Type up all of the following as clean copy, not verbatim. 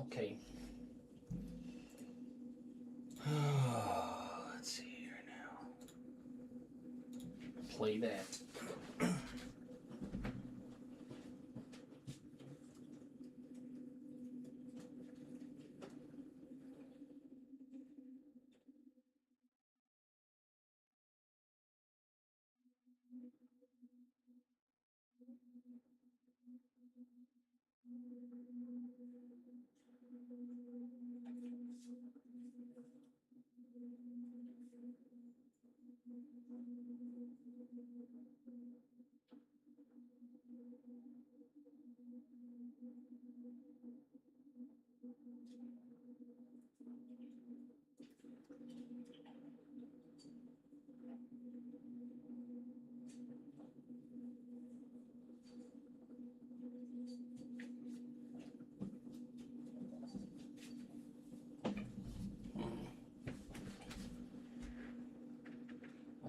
Okay. Let's see here now. Play that.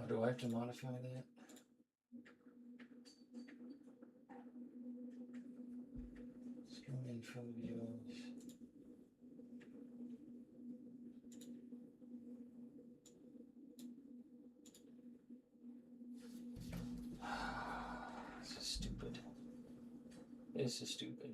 Do I have to modify that? Screen info views. This is stupid. This is stupid.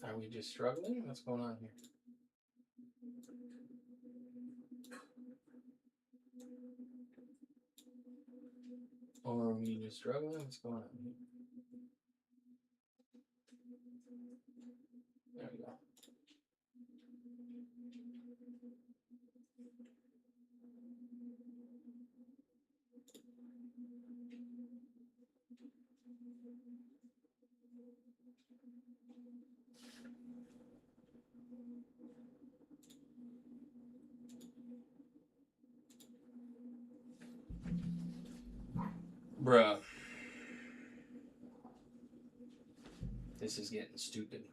Are we just struggling? What's going on here? Or are we just struggling? What's going on here? There we go. Bruh. This is getting stupid.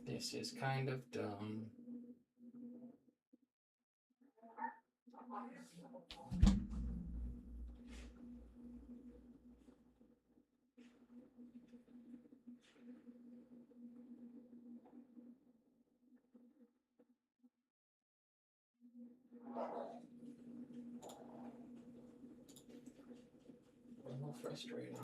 This is kind of dumb. A little frustrating.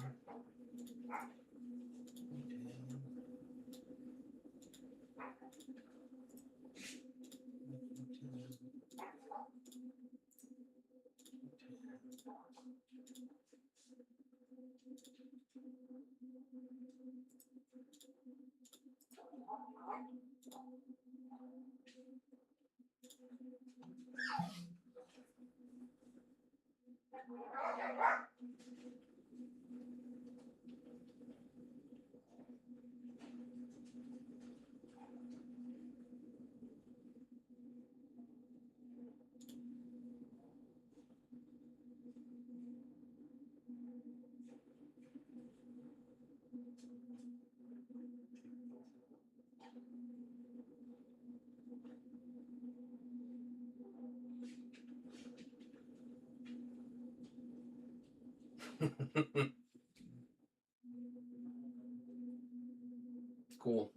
Cool.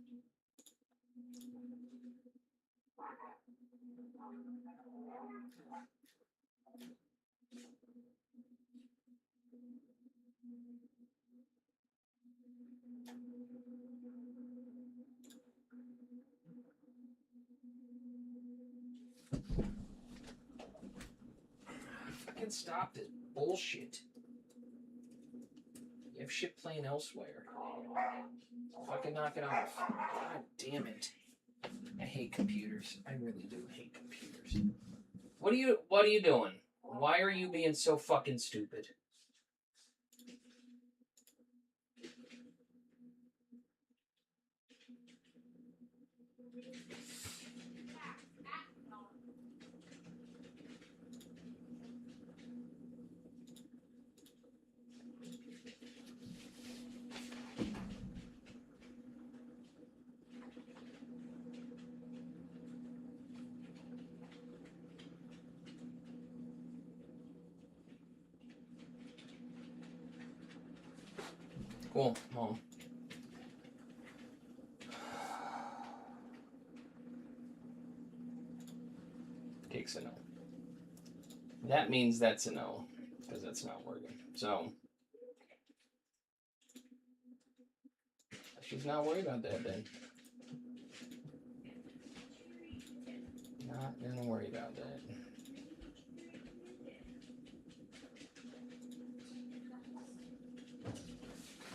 Fucking stop this bullshit. You have shit playing elsewhere. Fucking knock it off. God damn it. I hate computers. I really do hate computers. What are you doing? Why are you being so fucking stupid? Cool, Mom. Cake's a no. That means that's a no, because that's not working. So, she's not worried about that then. Not gonna worry about that.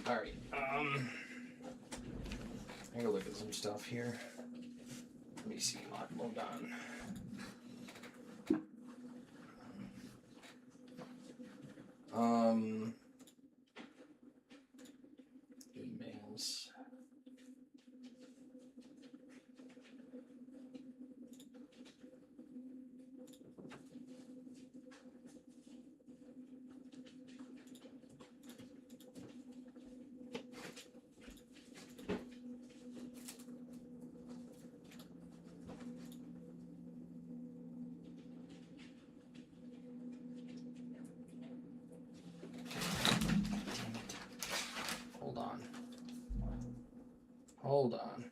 Alright, I gotta look at some stuff here. Let me see, hold on. Emails. Hold on.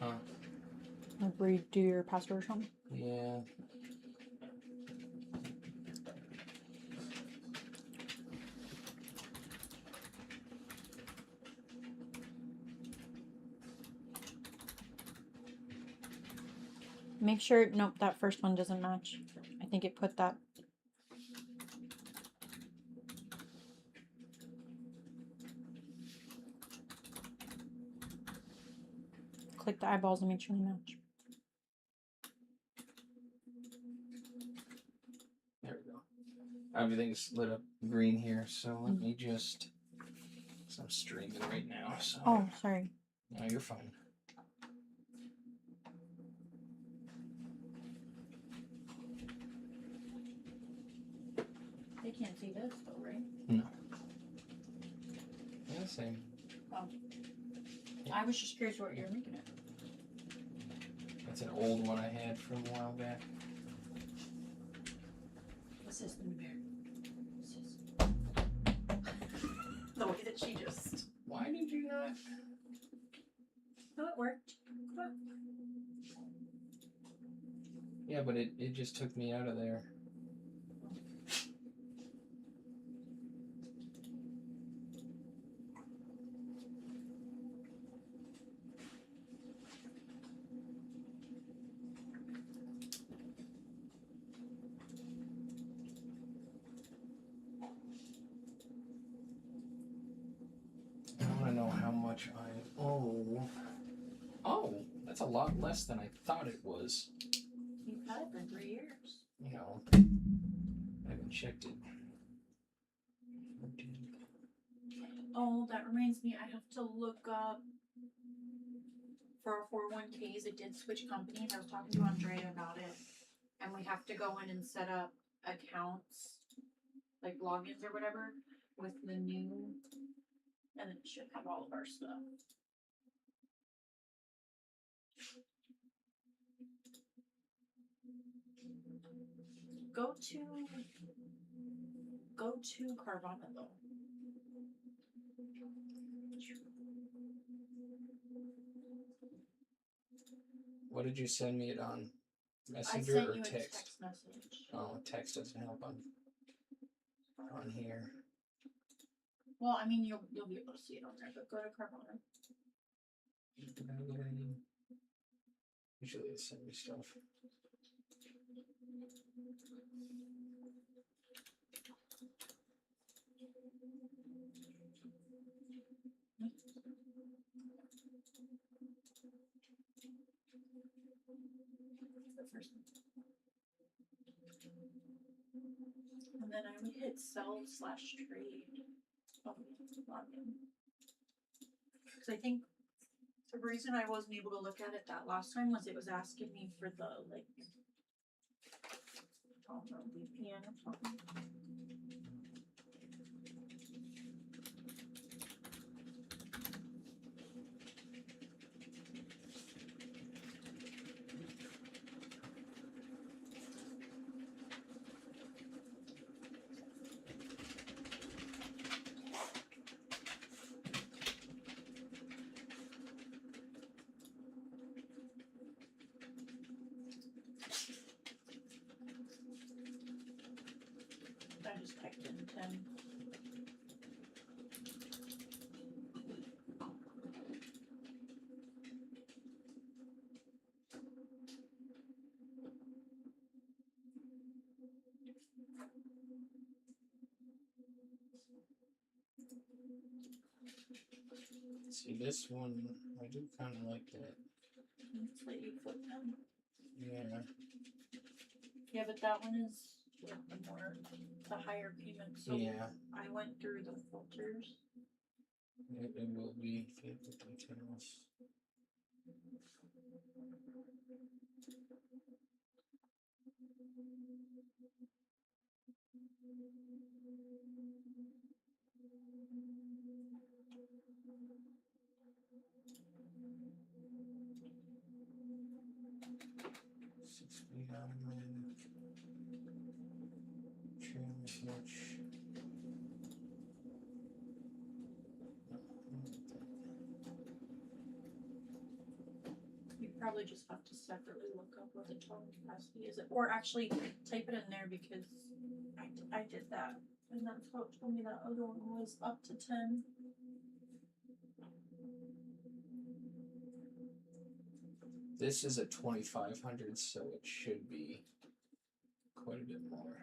Huh? Redo your password or something? Yeah. Make sure, nope, that first one doesn't match. I think it put that. Click the eyeballs and make sure they match. There we go. Everything's lit up green here, so let me just. So I'm streaming right now, so. Oh, sorry. No, you're fine. They can't see this though, right? No. Yeah, same. Oh. I was just curious what you're making it. That's an old one I had from a while back. What's this, Moon Bear? What's this? The way that she just. Why did you not? No, it worked. Come on. Yeah, but it just took me out of there. I want to know how much I owe. Oh, that's a lot less than I thought it was. You've had it for 3 years. You know, I haven't checked it. Oh, that reminds me, I have to look up for our 401ks. It did switch companies. I was talking to Andrea about it, and we have to go in and set up accounts, like logins or whatever, with the new, and it should have all of our stuff. Go to Carvana though. What did you send me it on? I Messenger sent or you a text? text message. Oh, text doesn't help on here. Well, I mean, you'll be able to see it on there, but go to Carvana. Did I get any? Usually they send me stuff. And then I would hit sell/trade. Because I think the reason I wasn't able to look at it that last time was it was asking me for the like, I don't know, VPN or something. I just typed in 10. See, this one, I do kind of like that. Let's let you flip them. Yeah. Yeah, but that one is like the higher payment. So Yeah. I went through the filters. It will be the details. You probably just have to separately look up what the total capacity is, or actually type it in there because I did that, and that's how it told me that other one was up to 10. This is a 2500, so it should be quite a bit more.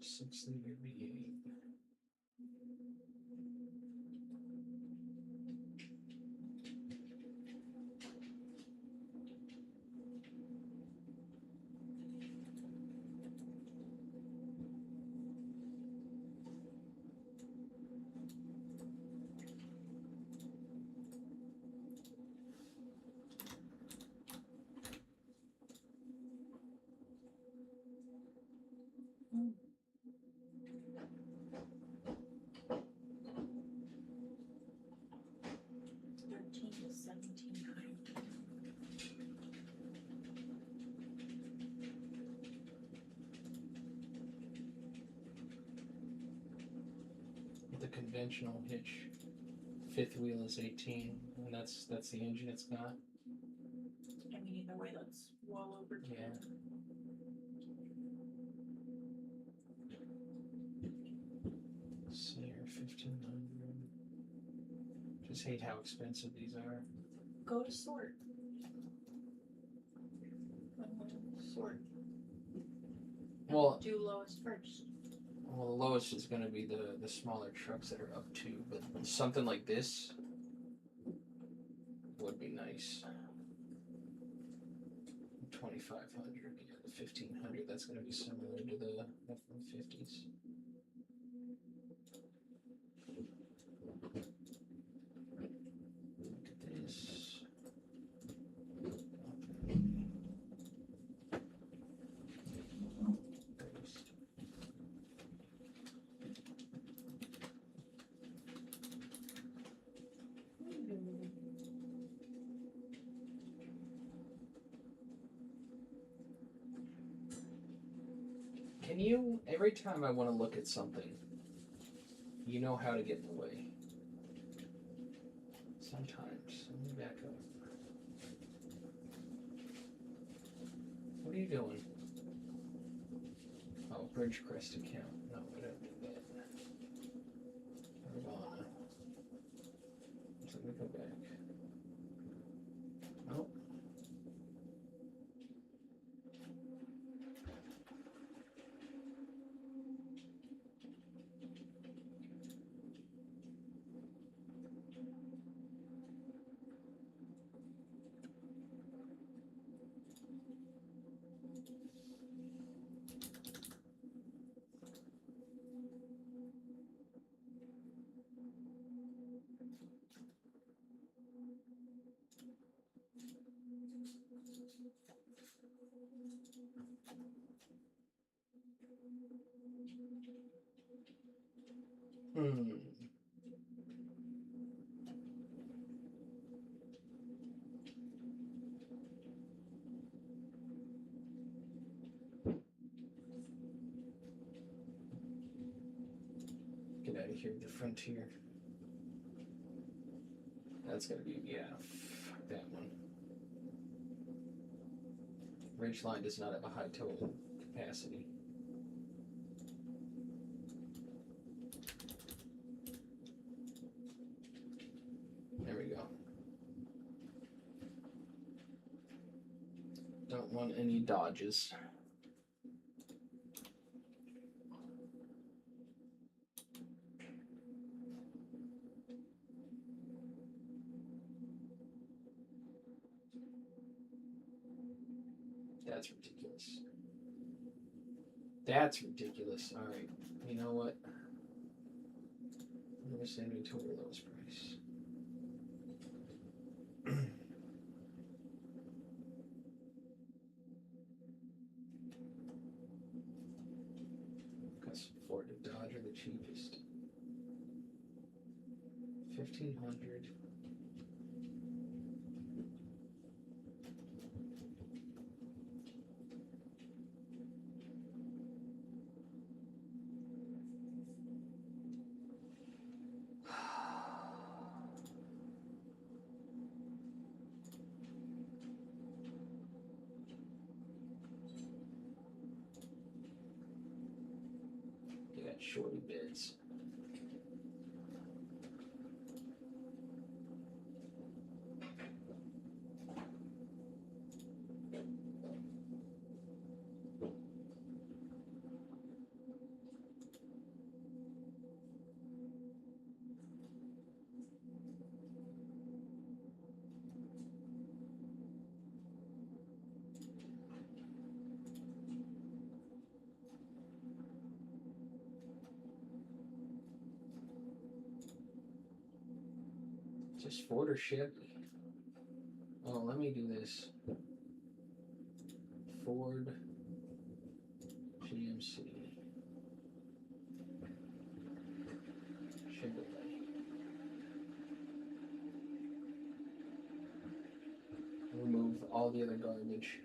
Six liter V8. conventional hitch. Fifth wheel is 18, and that's the engine it's got. I mean, either way, that's well over 10. Yeah. Sierra 1500. Just hate how expensive these are. Go to sort. Sort. Well, Do lowest first. the lowest is going to be the smaller trucks that are up to, but something like this would be nice. 2500, yeah, the 1500. That's going to be similar to the F-150s. Look at this. Can you, every time I want to look at something, you know how to get in the way. Sometimes. Let me back up. What are you doing? Oh, Bridgecrest account. No, we don't do that. Nirvana. So let me go back. Nope. Get out of here with the Frontier. That's gonna be, yeah, fuck that one. Ridgeline does not have a high total capacity. There we go. Don't want any Dodges. That's ridiculous. That's ridiculous. Alright, you know what? I'm gonna send me to the lowest price. Because Ford and Dodge are the cheapest. 1500. You got shorty bids. Just Ford or Chevy? Oh, let me do this. Ford, GMC, Chevrolet. Remove all the other garbage.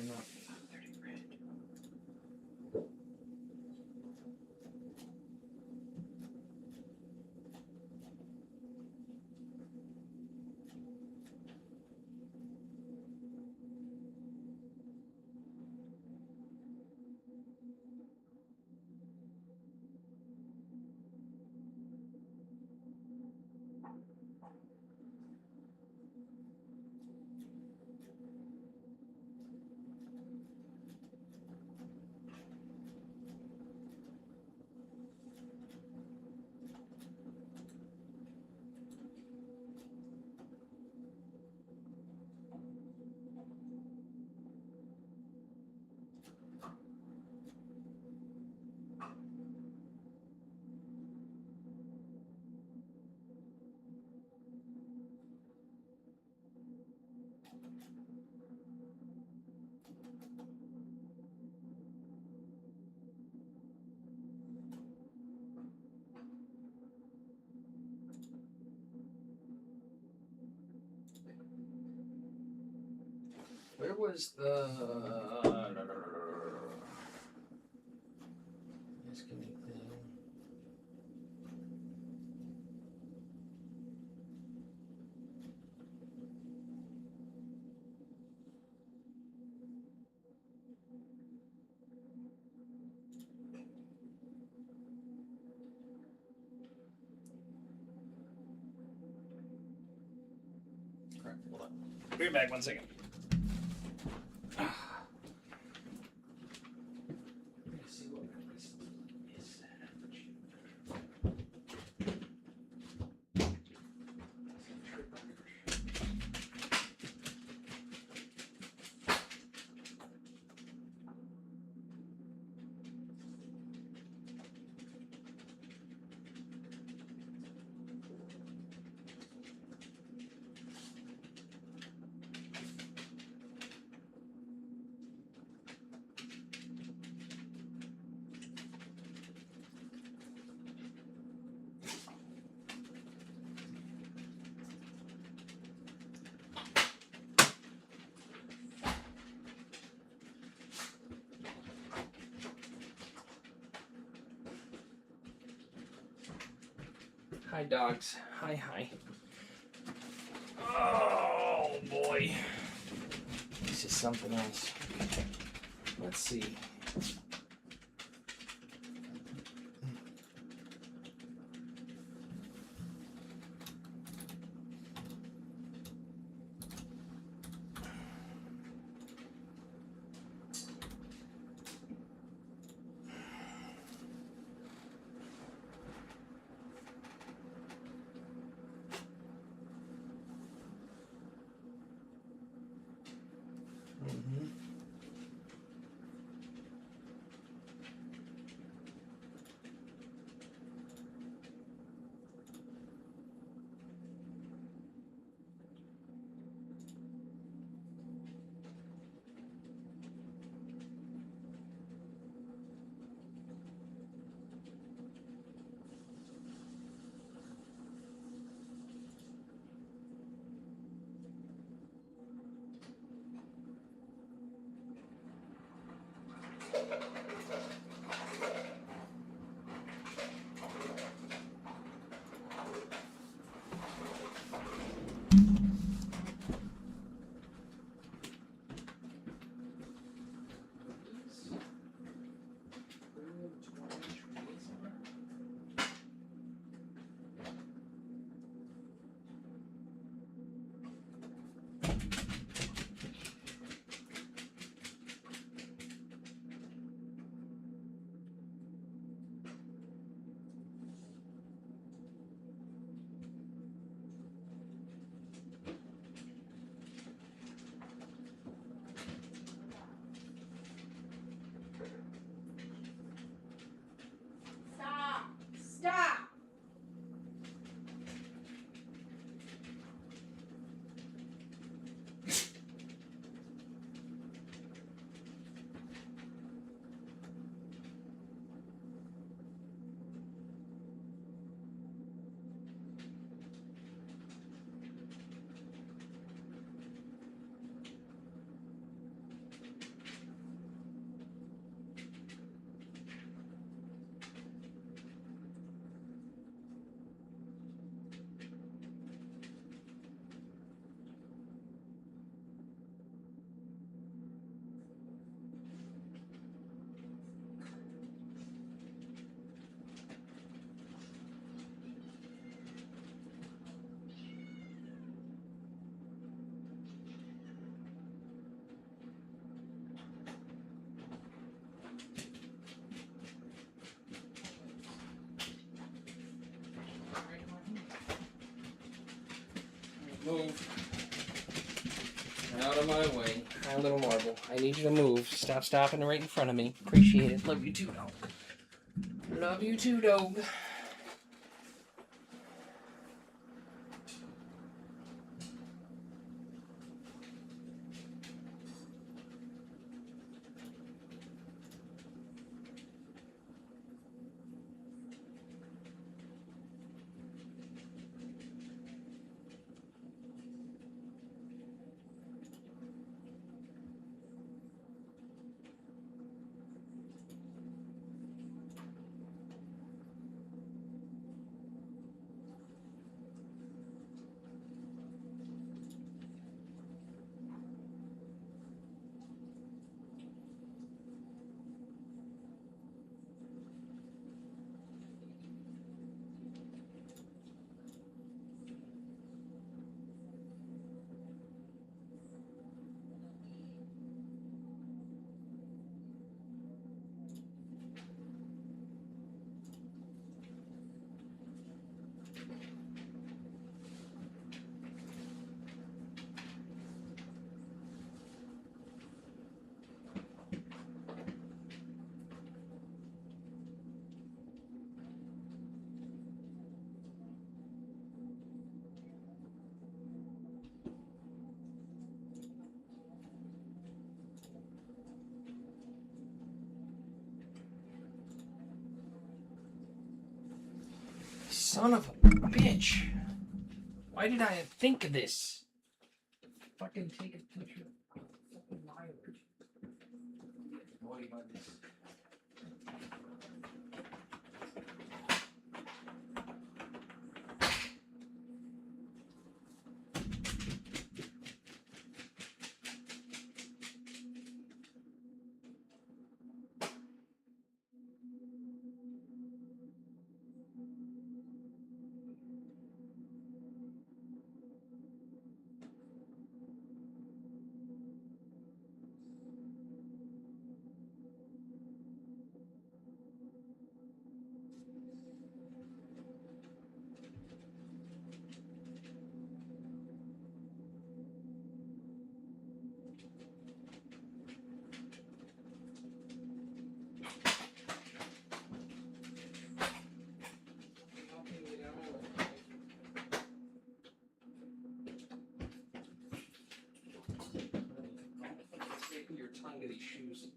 not 30 red. Where was the disconnect thing? Crap, hold on. Be back 1 second. See what this is. Hi, dogs. Hi, hi. Oh, boy. This is something else. Let's see. Mm-hmm. Move. Out of my way. Hi, little marble. I need you to move. Stop stopping right in front of me. Appreciate it. Love you too, dog. Love you too, dog. Son of a bitch. Why did I think of this? Fucking take a picture of fucking mileage. Annoyed by this. Your tongue to these shoes.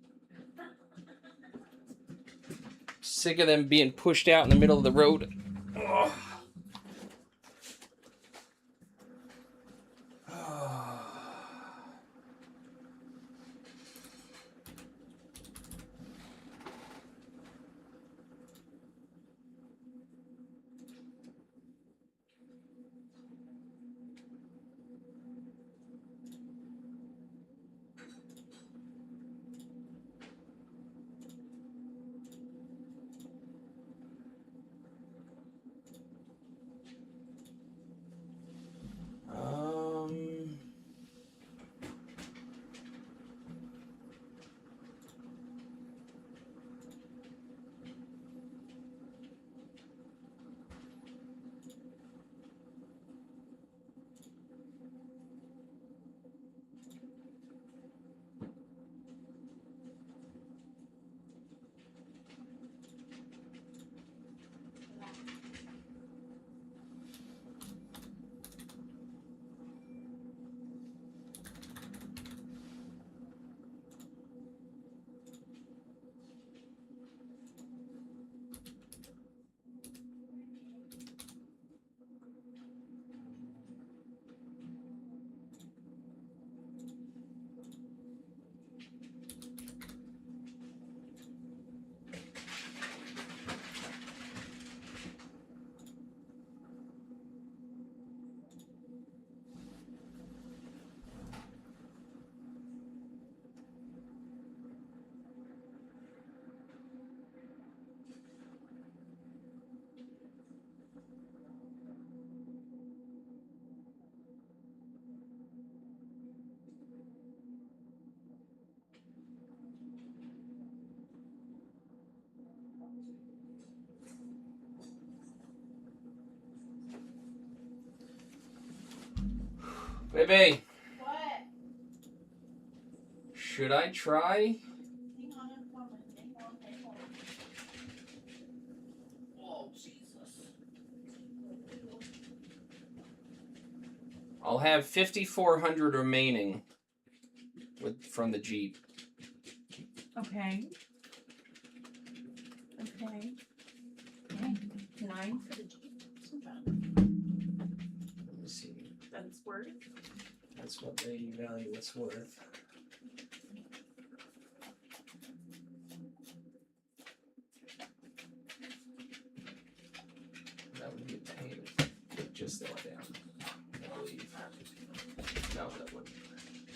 Sick of them being pushed out in the middle of the road. Ugh. Baby, What? should I try? Hang on, I'm coming. Hang on. Oh, Jesus. I'll have 5,400 remaining from the Jeep. Okay. Okay. 9 for the Jeep. Let me see. That it's worth. That's what they value it's worth. That would be a pain if just that down, I believe. No, that wouldn't.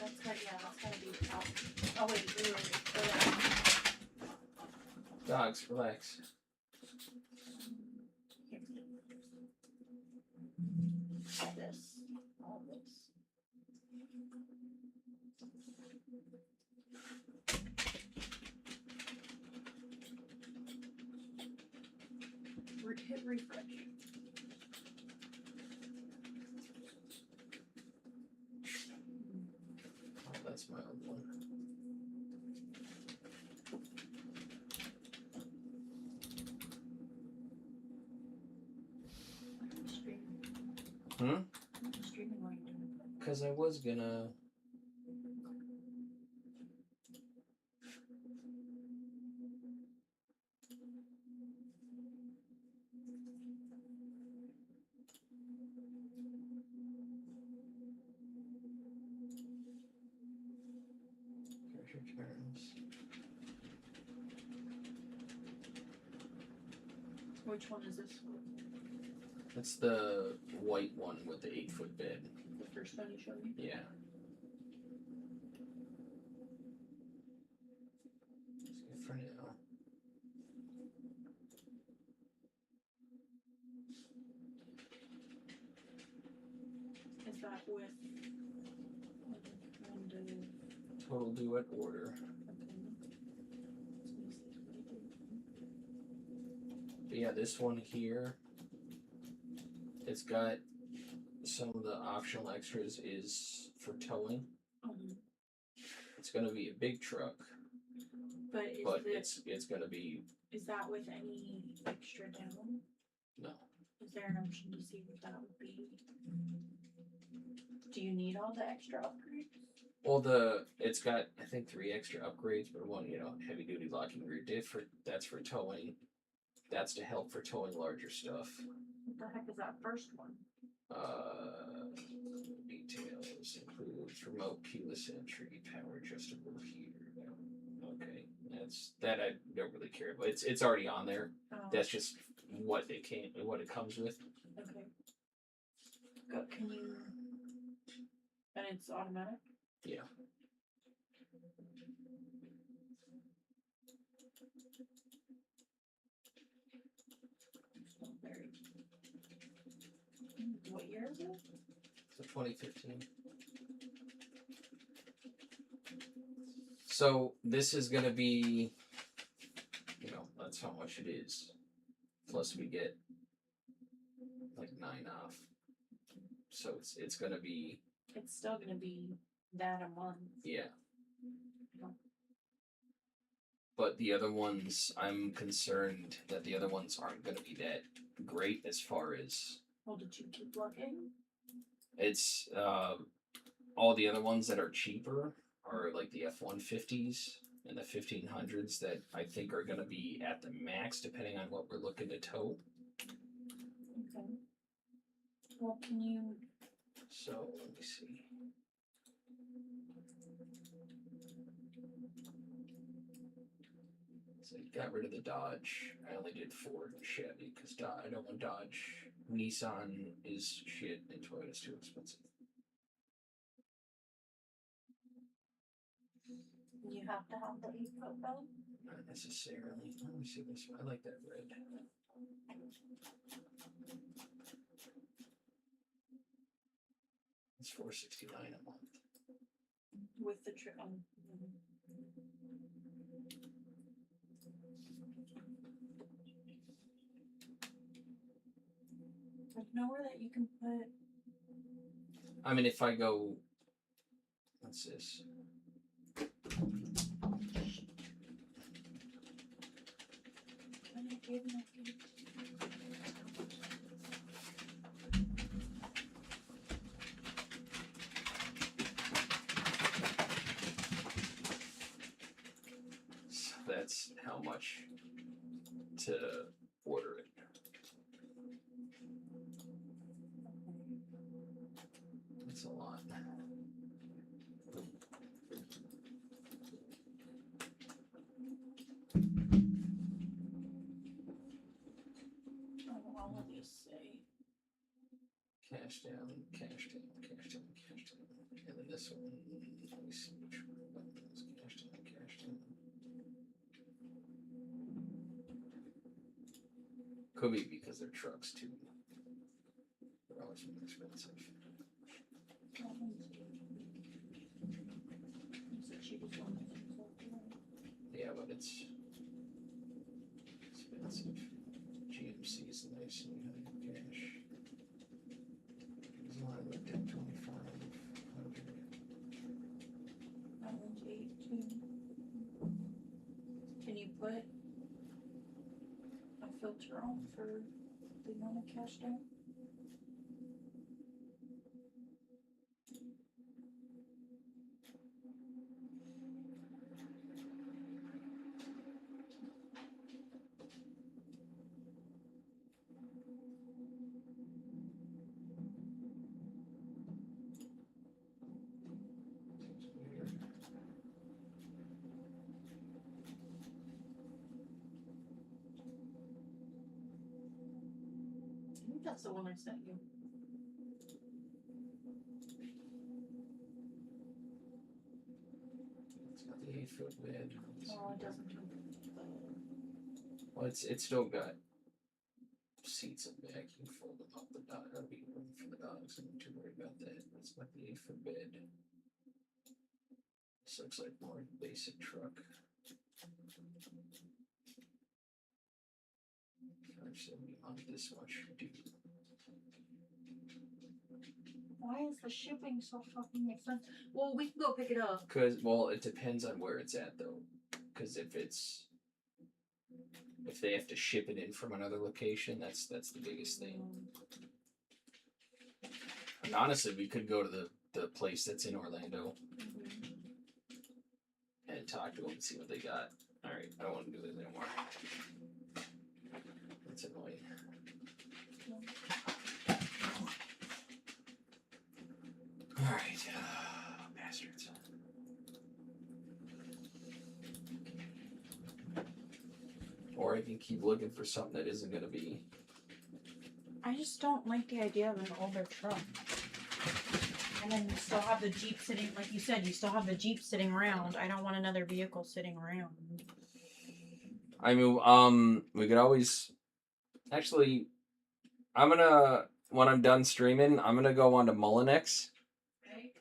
That's gotta be top. Oh wait, wait. Dogs, relax. All this. Hit refresh. Oh, that's my old one. Hmm? Because I was gonna. Which one is this? It's the white one with the 8-foot bed. The first one you showed me? Yeah. It's good for now. Is that with Total do it order. But yeah, this one here, it's got some of the optional extras is for towing. It's gonna be a big truck, but it's gonna be. Is that with any extra down? No. Is there an option to see what that would be? Do you need all the extra upgrades? Well, it's got I think 3 extra upgrades, but one, heavy duty locking rear diff that's for towing. That's to help for towing larger stuff. What the heck is that first one? Details includes remote keyless entry, power adjustable heater. Okay, that I don't really care about. It's already on there. That's just what it comes with. Okay. Can you? And it's automatic. Yeah. What year is it? So 2015. So this is gonna be, that's how much it is. Plus we get like 9 off. So it's gonna be. It's still gonna be that a month. Yeah. But the other ones, I'm concerned that the other ones aren't gonna be that great as far as. Well, did you keep looking? It's all the other ones that are cheaper are like the F-150s and the 1500s that I think are going to be at the max depending on what we're looking to tow. Okay. Well, can you? So let me see. So I got rid of the Dodge. I only did Ford and Chevy because I don't want Dodge. Nissan is shit and Toyota's too expensive. You have to have the 8-foot bed? Not necessarily. Let me see this. I like that red. It's $469 a month. With the trip. Like nowhere that you can put I mean, if I go, what's this? So that's how much to order it. That's a lot. All of these say. Cash down, cash down, cash down, cash down. And then this one, let me see which one is cash down, cash down. Could be because they're trucks too. They're always more expensive. Yeah, but it's expensive. GMC is nice and high cash. As long as I looked at 2,500. Can you put a filter on for the amount of cash down? I think that's the one I sent you. It's got the 8-foot bed. Oh, it doesn't. Well, it's still got seats in back. You can fold them up the dog. There'll be room for the dogs. I'm not too worried about that. It's got the 8-foot bed. This looks like more basic truck. 570 on this much, dude. Why is the shipping so fucking expensive? Well, we can go pick it up. Cause well, it depends on where it's at though. Cause if they have to ship it in from another location, that's the biggest thing. And honestly, we could go to the place that's in Orlando and talk to them and see what they got. All right, I don't want to do this anymore. That's annoying. All right, bastards. Or I can keep looking for something that isn't gonna be. I just don't like the idea of an older truck. And then you still have the Jeep sitting, like you said, you still have the Jeep sitting around. I don't want another vehicle sitting around. I mean, we could always. Actually, when I'm done streaming, I'm gonna go on to Mullinex. Okay.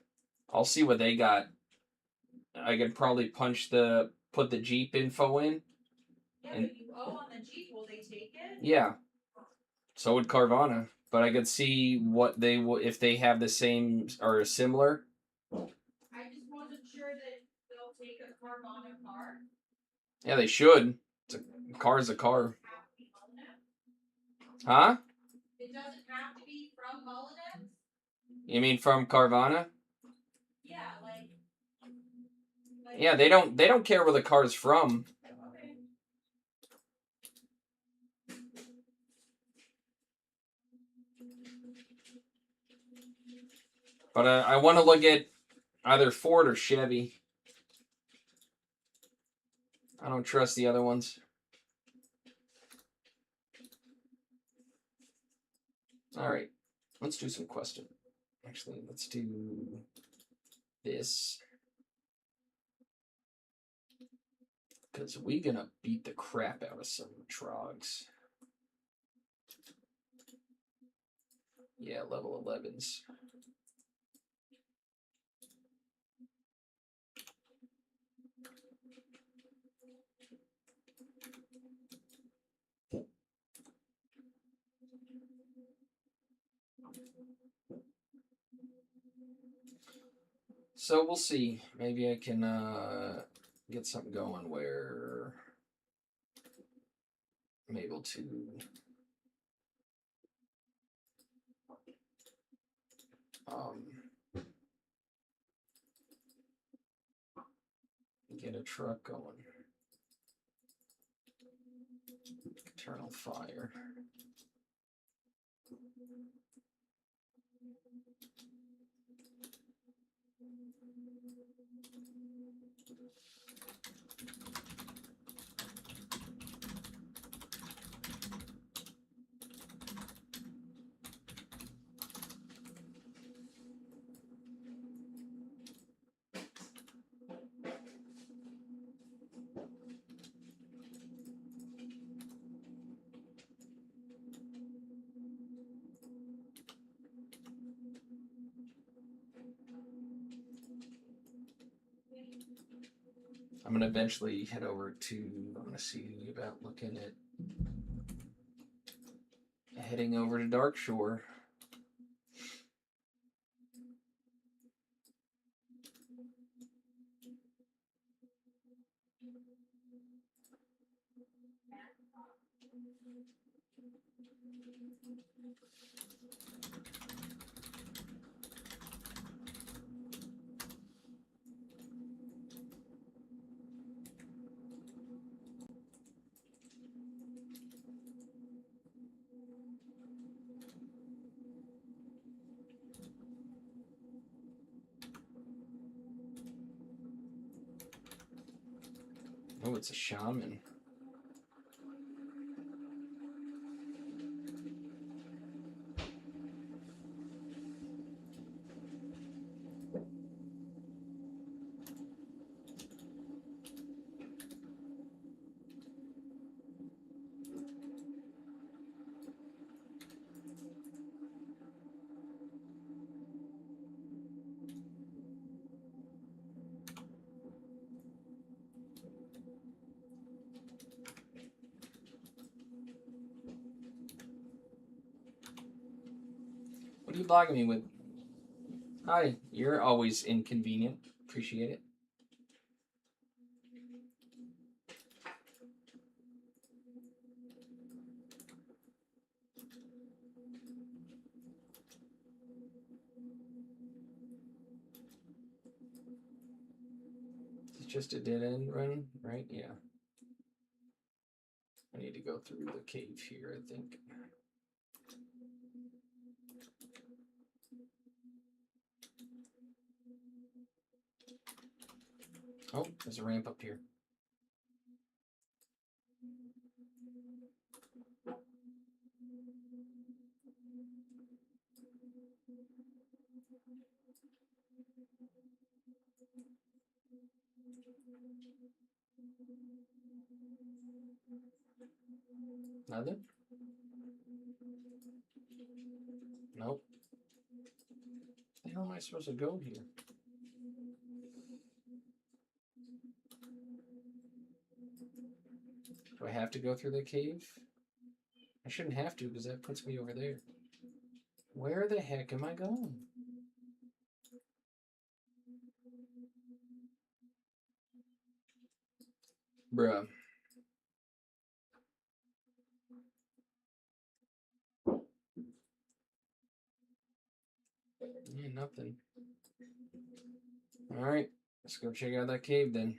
I'll see what they got. I could probably put the Jeep info in. Yeah, And- but you owe on the Jeep, will they take it? Yeah. So would Carvana, but I could see what they if they have the same or similar. I just wasn't sure that they'll take a Carvana car. Yeah, they should. A car's a car. Have to be Mullinex? Huh? It doesn't have to be from Mullinex? You mean from Carvana? Yeah, like Yeah, they don't care where the car's from. okay. But I want to look at either Ford or Chevy. I don't trust the other ones. All right, let's do some question. Actually, let's do this. Because we're going to beat the crap out of some trogs. Yeah, level 11s. So we'll see. Maybe I can get something going where I'm able to get a truck going. Eternal Fire. I'm gonna eventually head over to. I'm gonna see about looking at heading over to Darkshore. Oh, it's a shaman. What are you blogging me with? Hi, you're always inconvenient. Appreciate it. It's just a dead end run, right? Yeah. I need to go through the cave here, I think. Oh, there's a ramp up here. Nothing? Nope. Where the hell am I supposed to go here? Do I have to go through the cave? I shouldn't have to because that puts me over there. Where the heck am I going? Bruh. Yeah, nothing. Alright, let's go check out that cave then.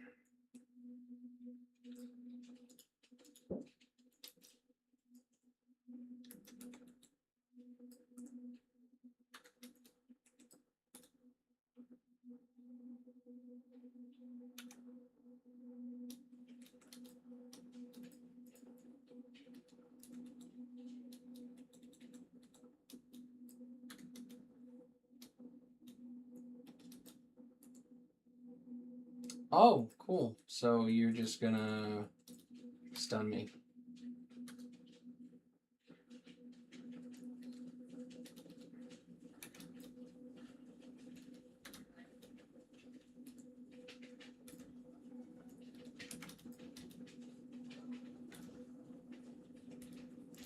Oh, cool. So you're just gonna stun me.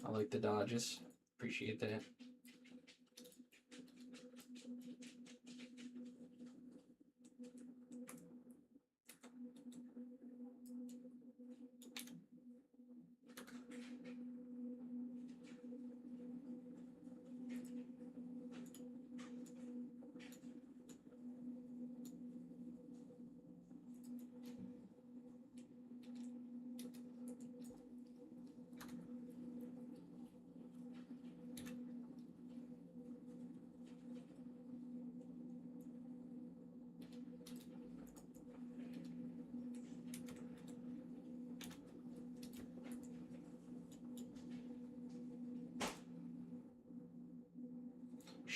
I like the dodges. Appreciate that.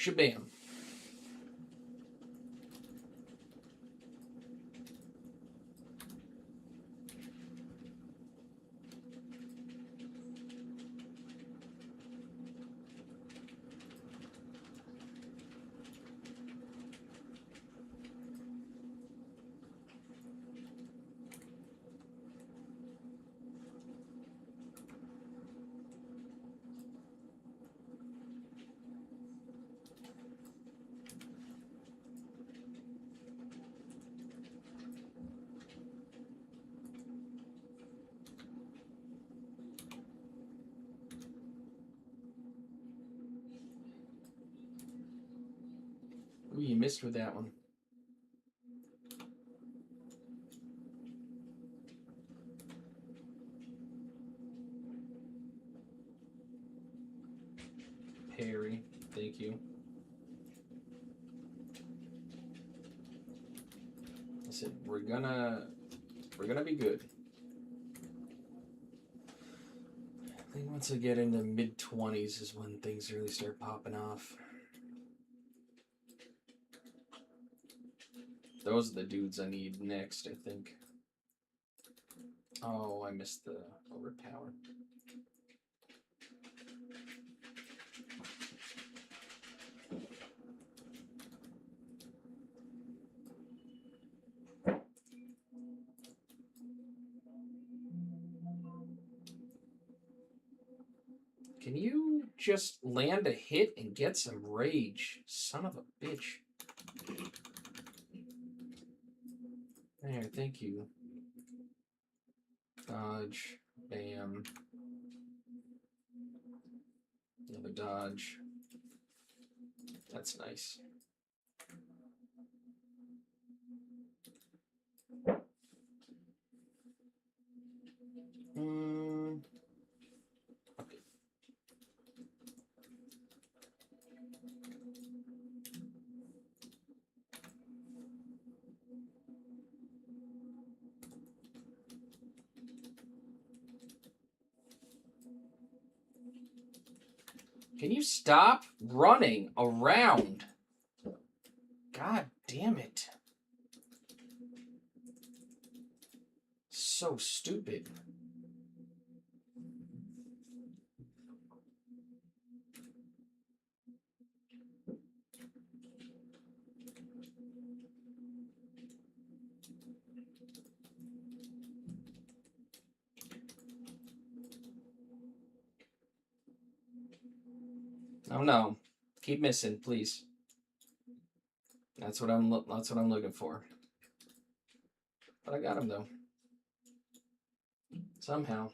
Shabam. Ooh, you missed with that one. Perry, thank you. I said we're gonna be good. I think once I get into mid-20s is when things really start popping off. Those are the dudes I need next, I think. Oh, I missed the overpower. Can you just land a hit and get some rage? Son of a bitch. There, thank you. Dodge. Bam. Another dodge. That's nice. Okay. Can you stop running around? God damn it. So stupid. Oh no. Keep missing, please. That's what I'm looking for. But I got him though. Somehow.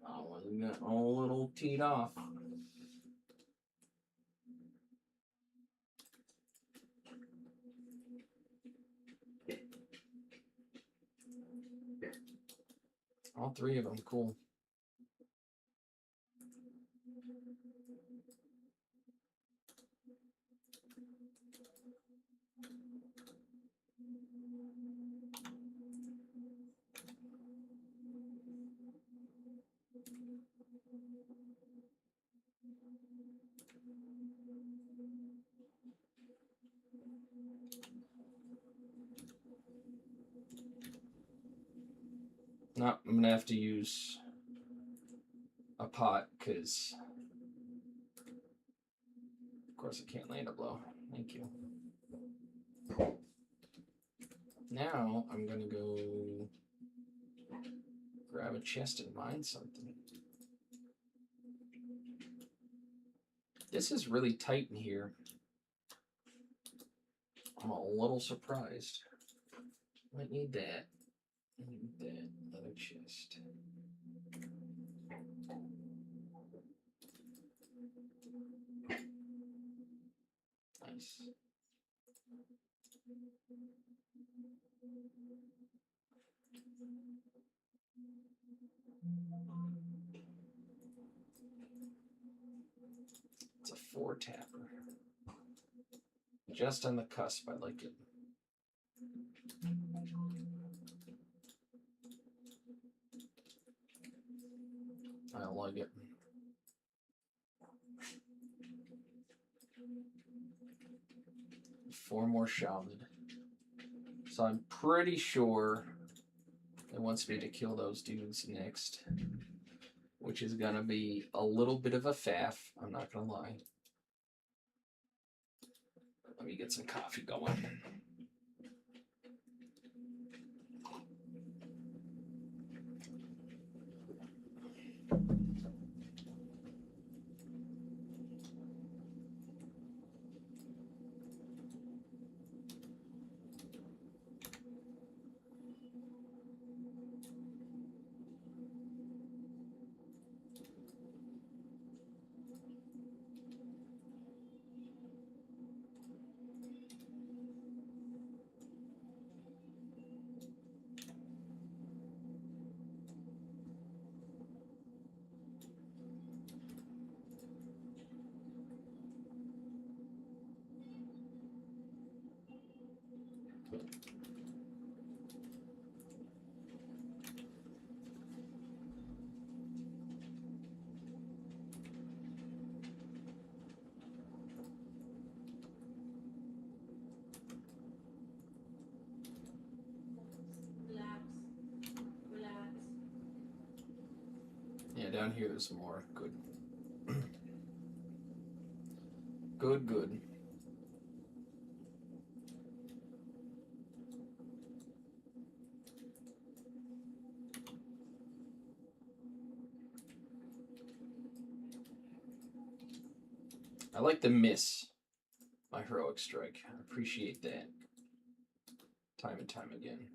Oh, we got all a little teed off. All three of them, cool. No, I'm gonna have to use a pot because, of course, I can't land a blow. Thank you. Now I'm gonna go grab a chest and mine something. This is really tight in here. I'm a little surprised. Might need that. I need that other chest. Nice. It's a 4-tapper. Just on the cusp, I like it. I like it. 4 more shaman. So I'm pretty sure it wants me to kill those dudes next. Which is gonna be a little bit of a faff, I'm not gonna lie. Let me get some coffee going. Yeah, down here there's more. Good. Good. I like to miss my heroic strike. I appreciate that. Time and time again.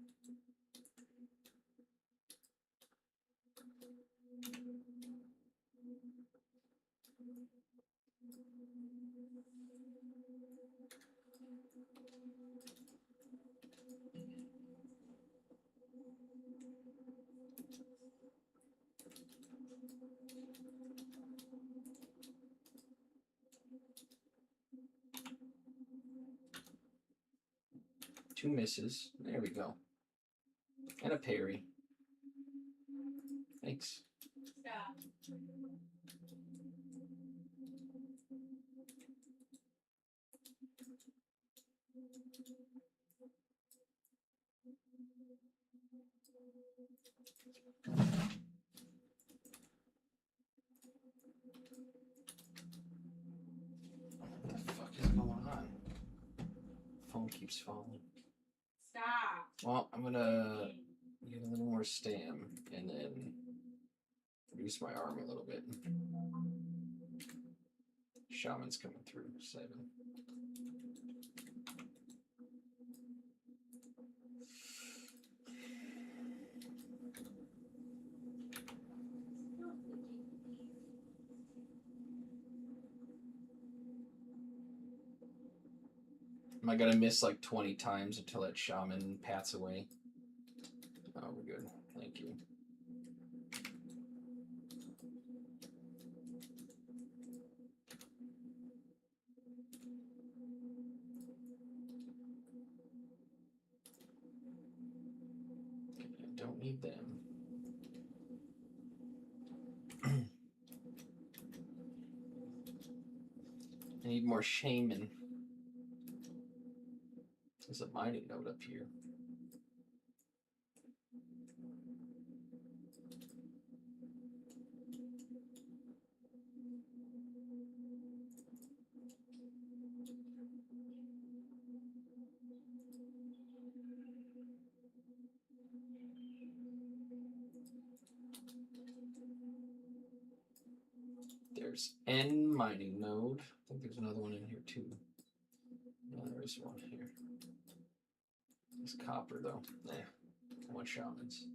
Two misses. There we go. And a parry. Thanks. Stop. What the fuck is going on? Phone keeps falling. Stop. Well, I'm gonna get a little more stam and then reduce my arm a little bit. Shaman's coming through. 7. Am I gonna miss like 20 times until that shaman pats away? Oh, we're good. Thank you. I don't need them. I need more shaman. There's a mining node up here. There's N mining node. I think there's another one in here too. No, there is one here. It's copper though. Nah, I want shamans.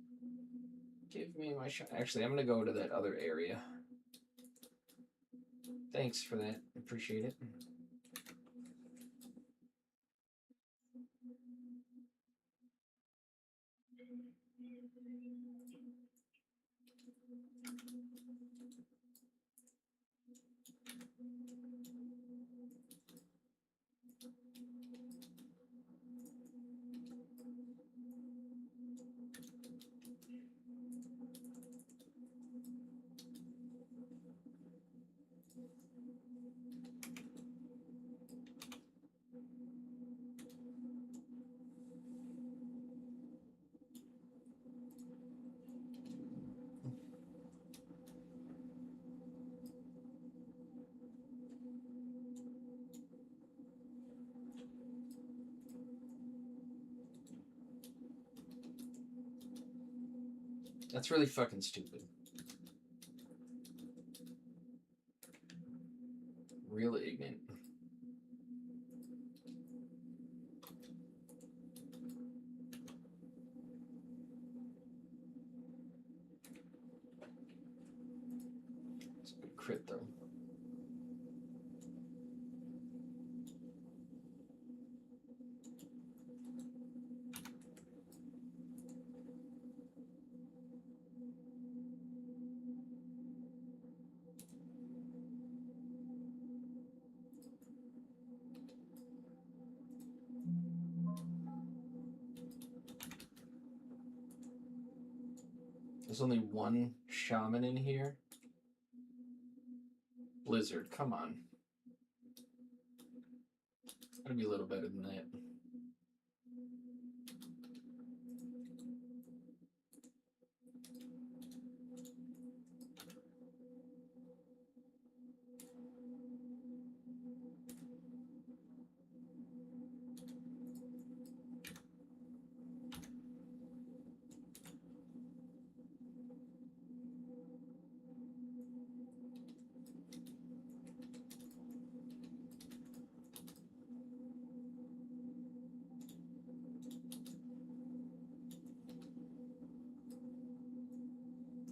Give me my shaman. Actually, I'm gonna go to that other area. Thanks for that. Appreciate it. That's really fucking stupid. Really ignorant. It's a good crit though. There's only one shaman in here. Blizzard, come on. Gotta be a little better than that.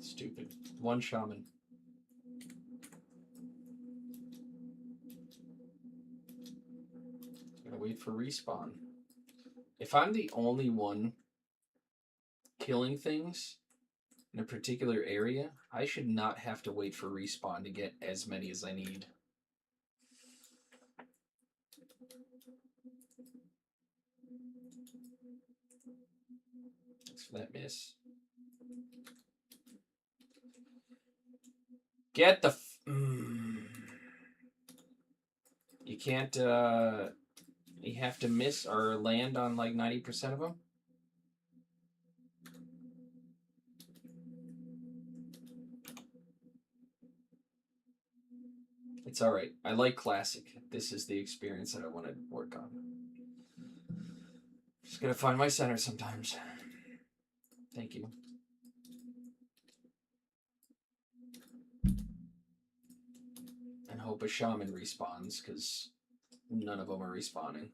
Stupid. One shaman. Gotta wait for respawn. If I'm the only one killing things in a particular area, I should not have to wait for respawn to get as many as I need. Thanks for that miss. Get the... You can't, you have to miss or land on like 90% of them? It's alright. I like classic. This is the experience that I want to work on. Just gotta find my center sometimes. Thank you. And hope a shaman respawns, because none of them are respawning.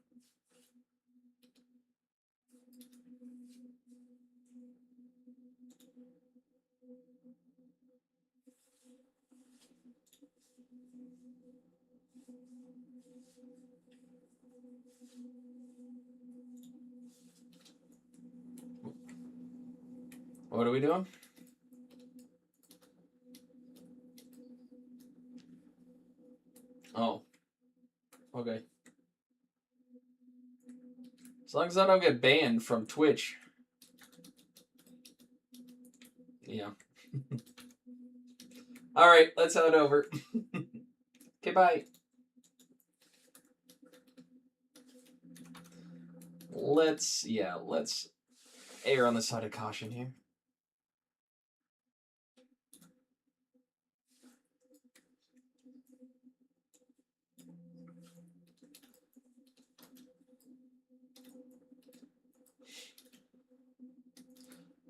What are we doing? Oh. Okay. As long as I don't get banned from Twitch. Yeah. Alright, let's head over. Okay, bye. Let's err on the side of caution here.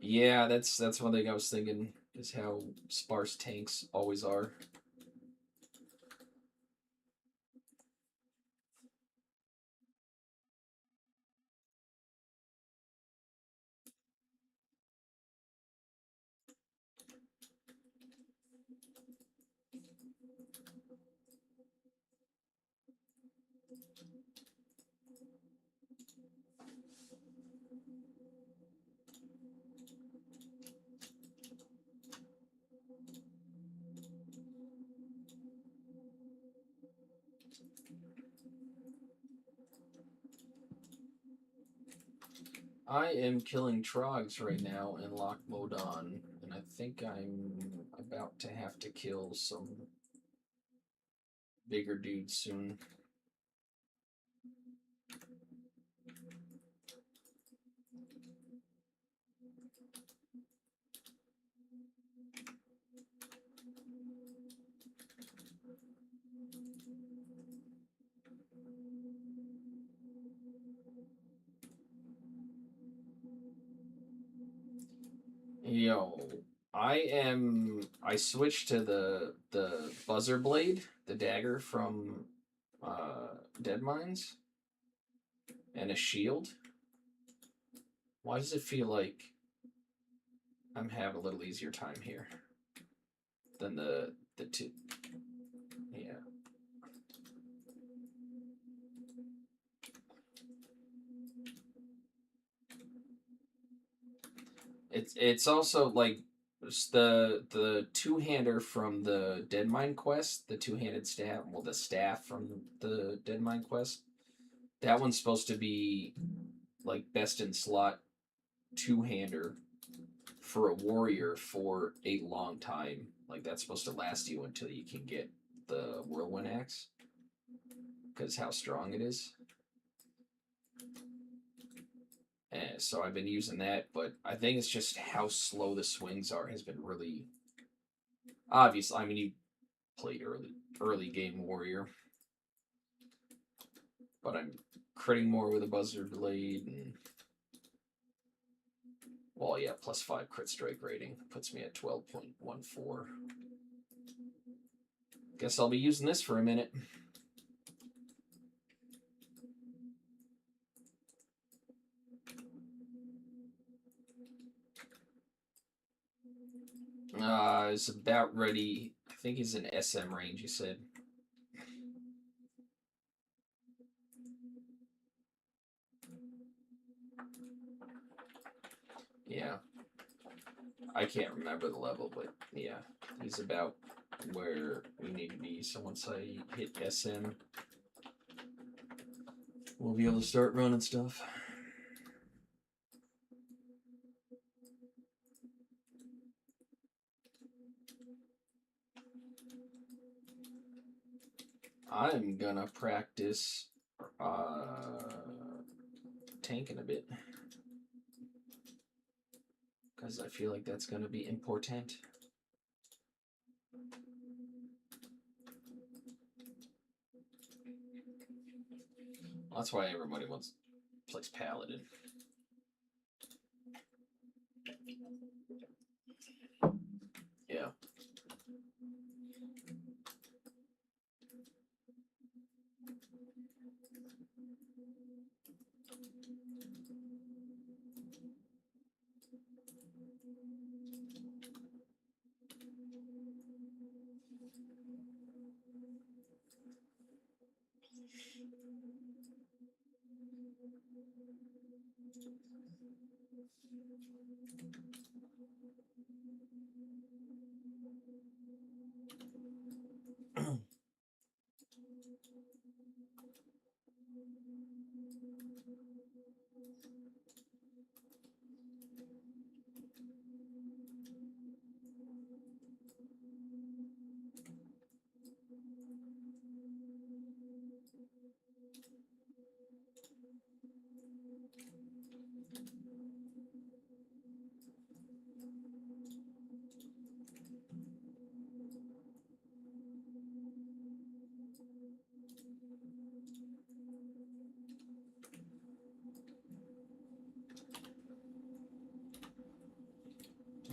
Yeah, that's one thing I was thinking, is how sparse tanks always are. I am killing Trogs right now in lock mode on, and I think I'm about to have to kill some bigger dudes soon. Yo, I switched to the buzzer blade, the dagger from Dead Mines, and a shield. Why does it feel like I'm having a little easier time here than the two? Yeah. It's also like the two-hander from the Deadmine quest, the two-handed staff, well, the staff from the Deadmine quest. That one's supposed to be like best in slot two-hander for a warrior for a long time. Like that's supposed to last you until you can get the whirlwind axe, because how strong it is. And so I've been using that, but I think it's just how slow the swings are has been really obvious. I mean, you played early game warrior, but I'm critting more with a buzzer blade, and well, yeah, +5 crit strike rating puts me at 12.14. Guess I'll be using this for a minute. Is about ready. I think he's in SM range, you said. Yeah. I can't remember the level, but yeah, he's about where we need to be. So once I hit SM, we'll be able to start running stuff. I'm gonna practice tanking a bit, because I feel like that's gonna be important. Well, that's why everybody plays Paladin. Yeah.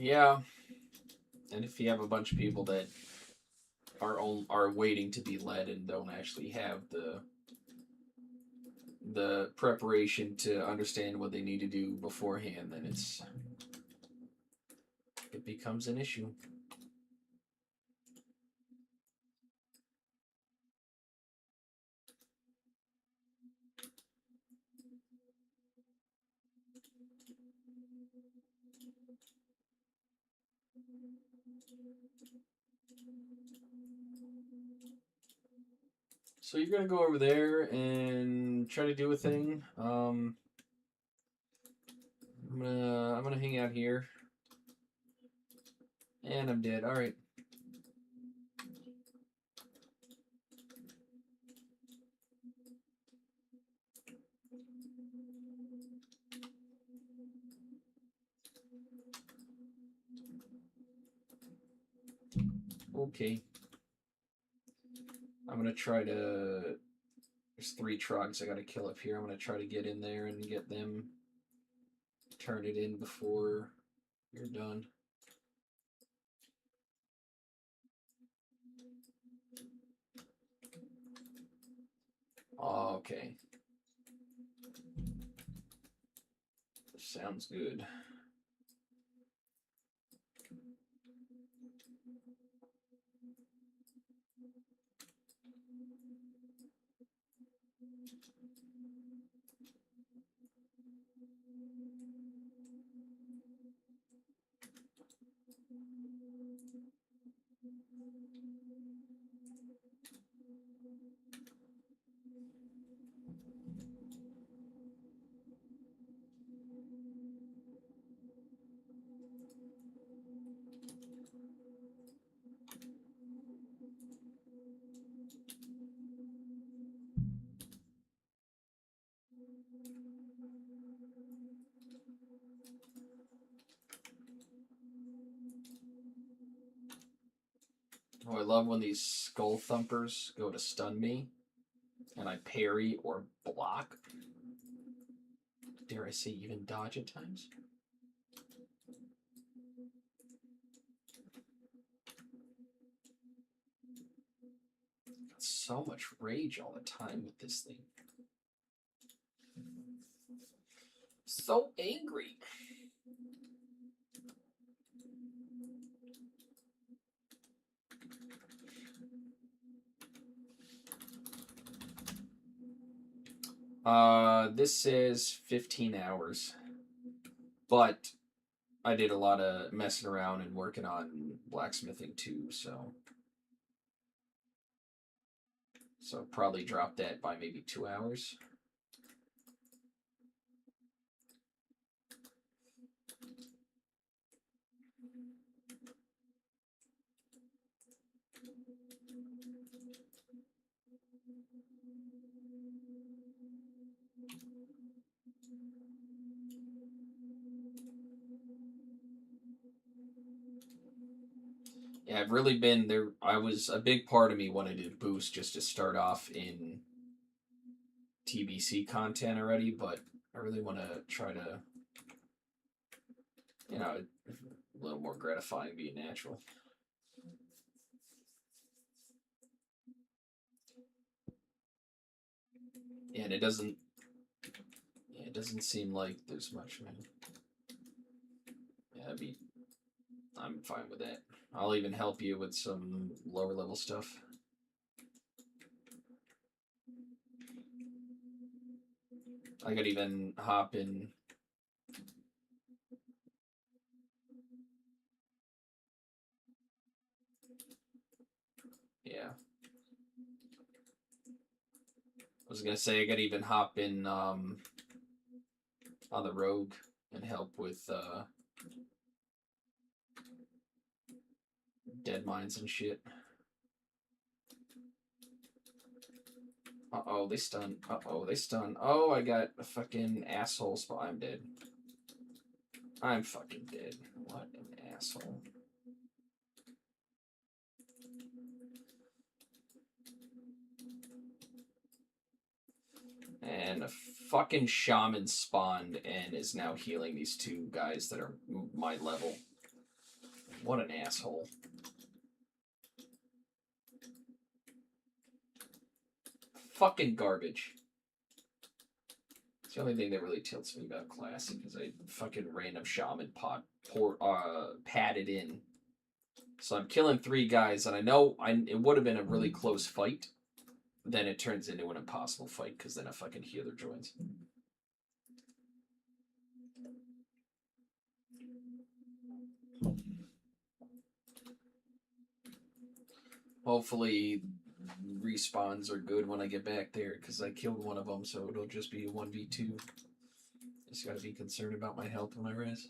Yeah. And if you have a bunch of people that are waiting to be led and don't actually have the preparation to understand what they need to do beforehand, then it becomes an issue. So you're gonna go over there and try to do a thing. I'm gonna hang out here, and I'm dead. All right. Okay. I'm gonna try to. There's 3 trogs I gotta kill up here. I'm gonna try to get in there and get them turn it in before you're done. Okay. Sounds good. Oh, I love when these skull thumpers go to stun me, and I parry or block. Dare I say, even dodge at times? Got so much rage all the time with this thing. So angry. This says 15 hours. But I did a lot of messing around and working on blacksmithing too, so probably dropped that by maybe 2 hours. Yeah, I've really been there. I was a big part of me wanted to boost just to start off in TBC content already, but I really want to try to, a little more gratifying being natural. And it doesn't seem like there's much, man. Yeah, I'm fine with that. I'll even help you with some lower level stuff. I could even hop in. Yeah. I was gonna say I could even hop in on the rogue and help with dead mines and shit. Uh-oh, they stun. Uh-oh, they stun. Oh, I got a fucking asshole spot. I'm dead. I'm fucking dead. What an asshole. And a fucking shaman spawned and is now healing these two guys that are my level. What an asshole. Fucking garbage. It's the only thing that really tilts me about Classic is I fucking random shaman padded in. So I'm killing 3 guys, and I know it would have been a really close fight. Then it turns into an impossible fight because then a fucking healer joins. Hopefully respawns are good when I get back there because I killed one of them, so it'll just be a 1v2. Just gotta be concerned about my health when I res.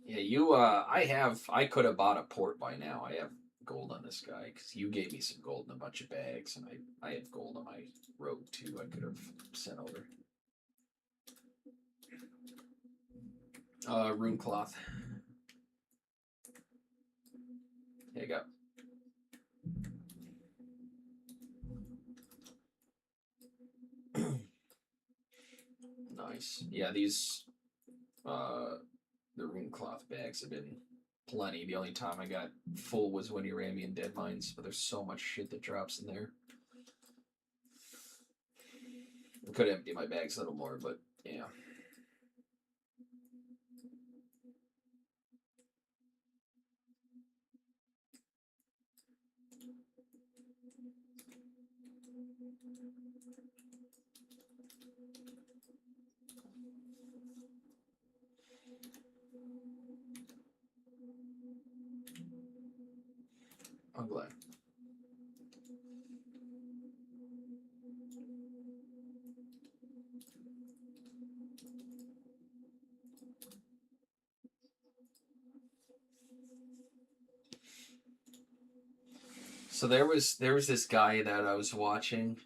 Yeah, I could have bought a port by now. I have gold on this guy because you gave me some gold in a bunch of bags, and I have gold on my rogue too. I could have sent over. Rune cloth. Here you go. Nice. Yeah, these the rune cloth bags have been plenty. The only time I got full was when you ran me in Dead Mines, but there's so much shit that drops in there. I could empty my bags a little more, but yeah. I'm glad. So there was this guy that I was watching.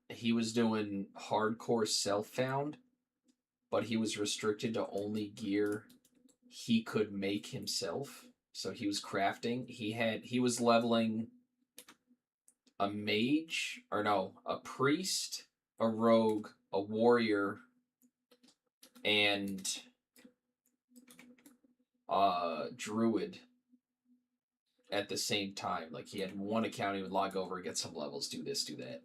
He was doing hardcore self-found, but he was restricted to only gear he could make himself. So he was crafting. He was leveling a mage, or no, a priest, a rogue, a warrior, and druid at the same time. Like he had one account, he would log over, get some levels, do this, do that.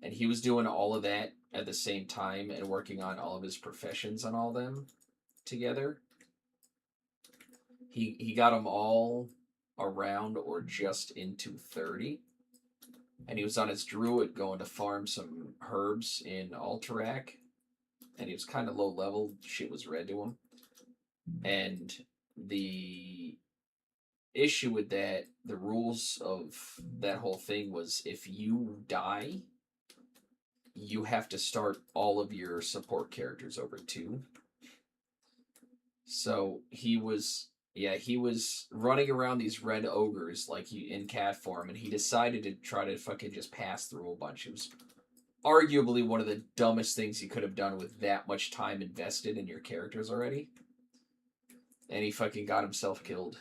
And he was doing all of that at the same time and working on all of his professions on all of them together. He got them all around or just into 30. And he was on his druid going to farm some herbs in Alterac. And he was kind of low level. Shit was red to him. And the issue with that, the rules of that whole thing was if you die, you have to start all of your support characters over too. So he was running around these red ogres like in cat form, and he decided to try to fucking just pass through a bunch. It was arguably one of the dumbest things you could have done with that much time invested in your characters already. And he fucking got himself killed,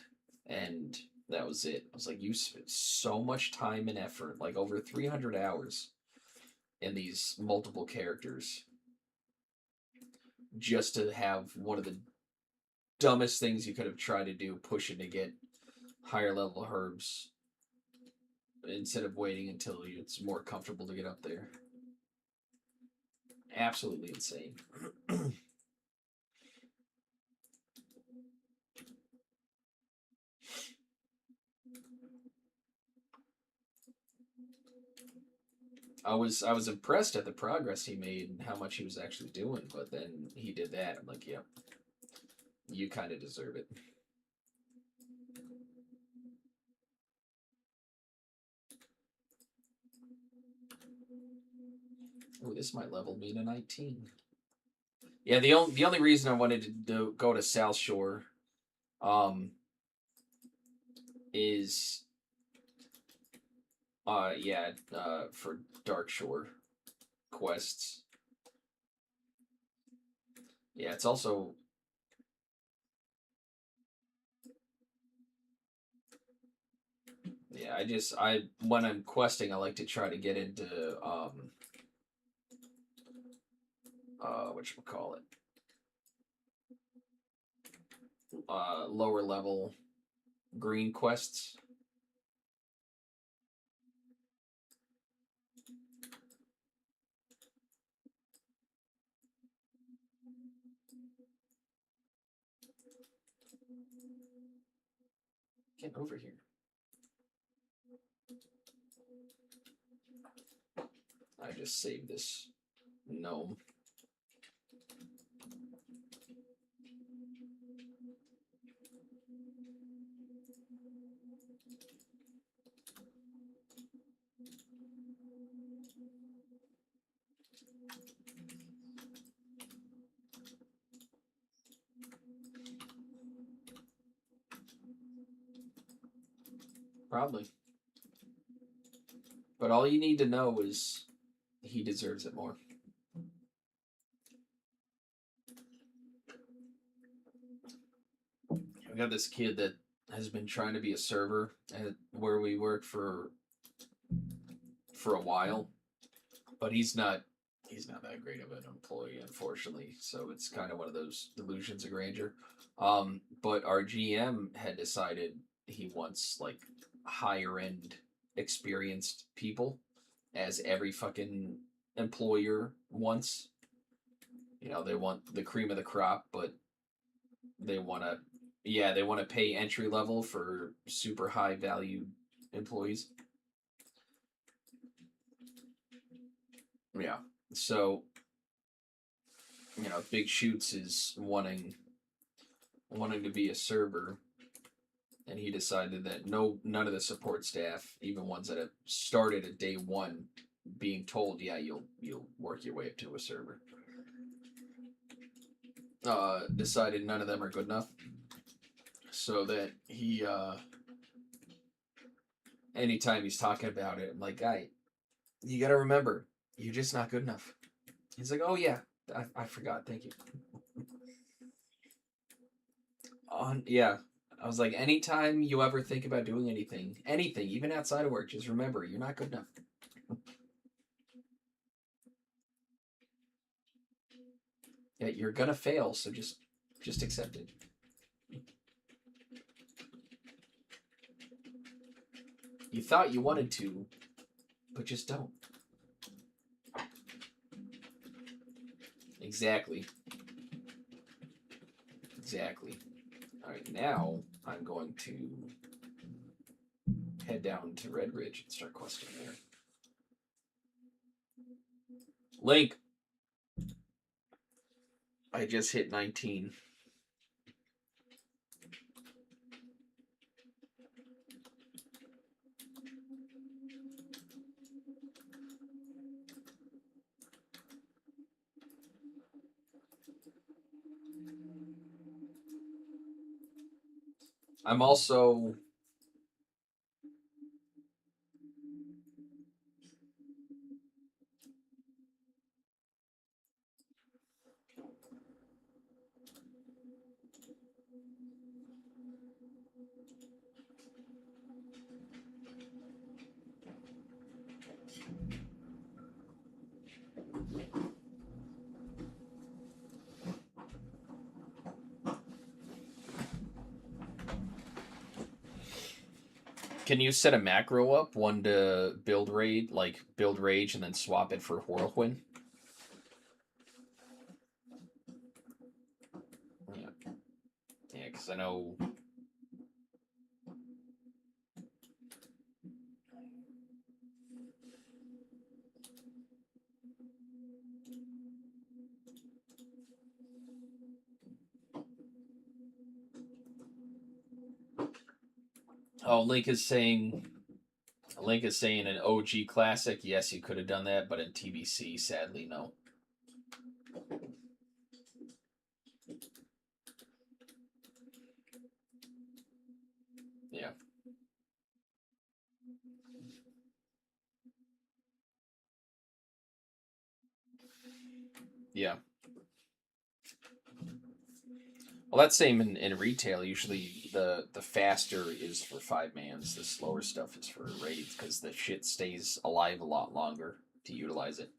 and that was it. I was like, you spent so much time and effort, like over 300 hours in these multiple characters, just to have one of the dumbest things you could have tried to do, pushing to get higher level herbs instead of waiting until it's more comfortable to get up there. Absolutely insane. I was impressed at the progress he made and how much he was actually doing, but then he did that. I'm like, yep, you kind of deserve it. Oh, this might level me to 19. Yeah, the only reason I wanted to go to South Shore, is for Dark Shore quests. Yeah, it's also when I'm questing, I like to try to get into whatchamacallit, lower level green quests. Get over here. I just saved this gnome. Probably. But all you need to know is he deserves it more. We got this kid that has been trying to be a server at where we work for a while, but he's not he's not that great of an employee, unfortunately. So it's kind of one of those delusions of grandeur. But our GM had decided he wants like higher end experienced people, as every fucking employer wants. You know, they want the cream of the crop, but they want to, yeah, they want to pay entry level for super high value employees. Yeah. So, you know, Big Shoots is wanting to be a server, and he decided that none of the support staff, even ones that have started at day one, being told, yeah, you'll work your way up to a server. Decided none of them are good enough, so that he anytime he's talking about it, I'm like, guy, you got to remember, you're just not good enough. He's like, oh yeah, I forgot, thank you. Yeah, I was like, anytime you ever think about doing anything, even outside of work, just remember, you're not good enough. Yeah, you're gonna fail, so just accept it. You thought you wanted to, but just don't. Exactly. All right, now I'm going to head down to Red Ridge and start questing there. Link. I just hit 19. I'm also Can you set a macro up, one to build raid, like build rage, and then swap it for whirlwind? Yeah, because I know. Oh, Link is saying an OG classic. Yes, you could have done that, but in TBC, sadly, no. Yeah. Yeah. Well, that's same in retail. Usually, the faster is for 5 mans. The slower stuff is for raids because the shit stays alive a lot longer to utilize it.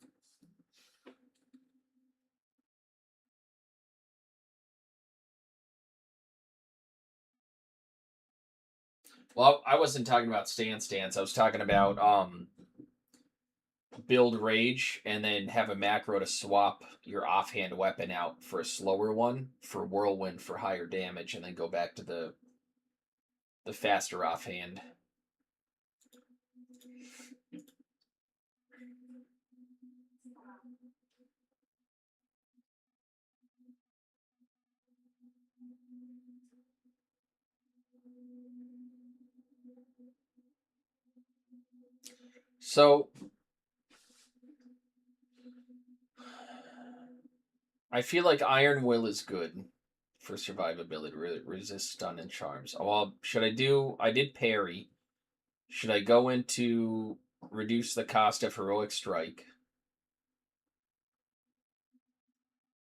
Well, I wasn't talking about stance. I was talking about build rage and then have a macro to swap your offhand weapon out for a slower one for whirlwind for higher damage, and then go back to the faster offhand. So I feel like Iron Will is good for survivability, resist stun and charms. Well, should I do? I did parry. Should I go into reduce the cost of heroic strike?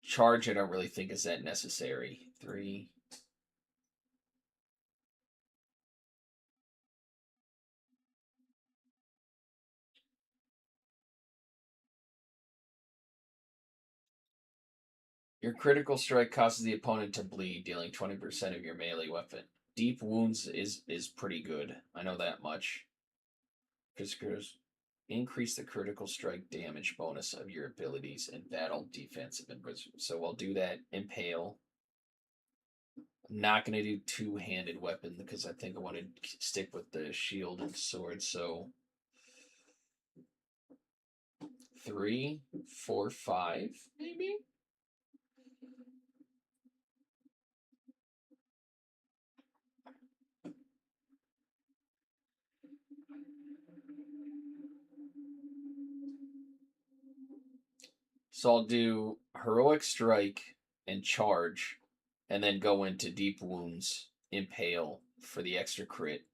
Charge, I don't really think is that necessary. 3. Your critical strike causes the opponent to bleed, dealing 20% of your melee weapon. Deep wounds is pretty good. I know that much. Increase the critical strike damage bonus of your abilities in battle, defensive, and so we'll do that. Impale. I'm not going to do two-handed weapon because I think I want to stick with the shield and sword. So 3, 4, 5, maybe. So I'll do Heroic Strike and Charge, and then go into Deep Wounds, Impale for the extra crit.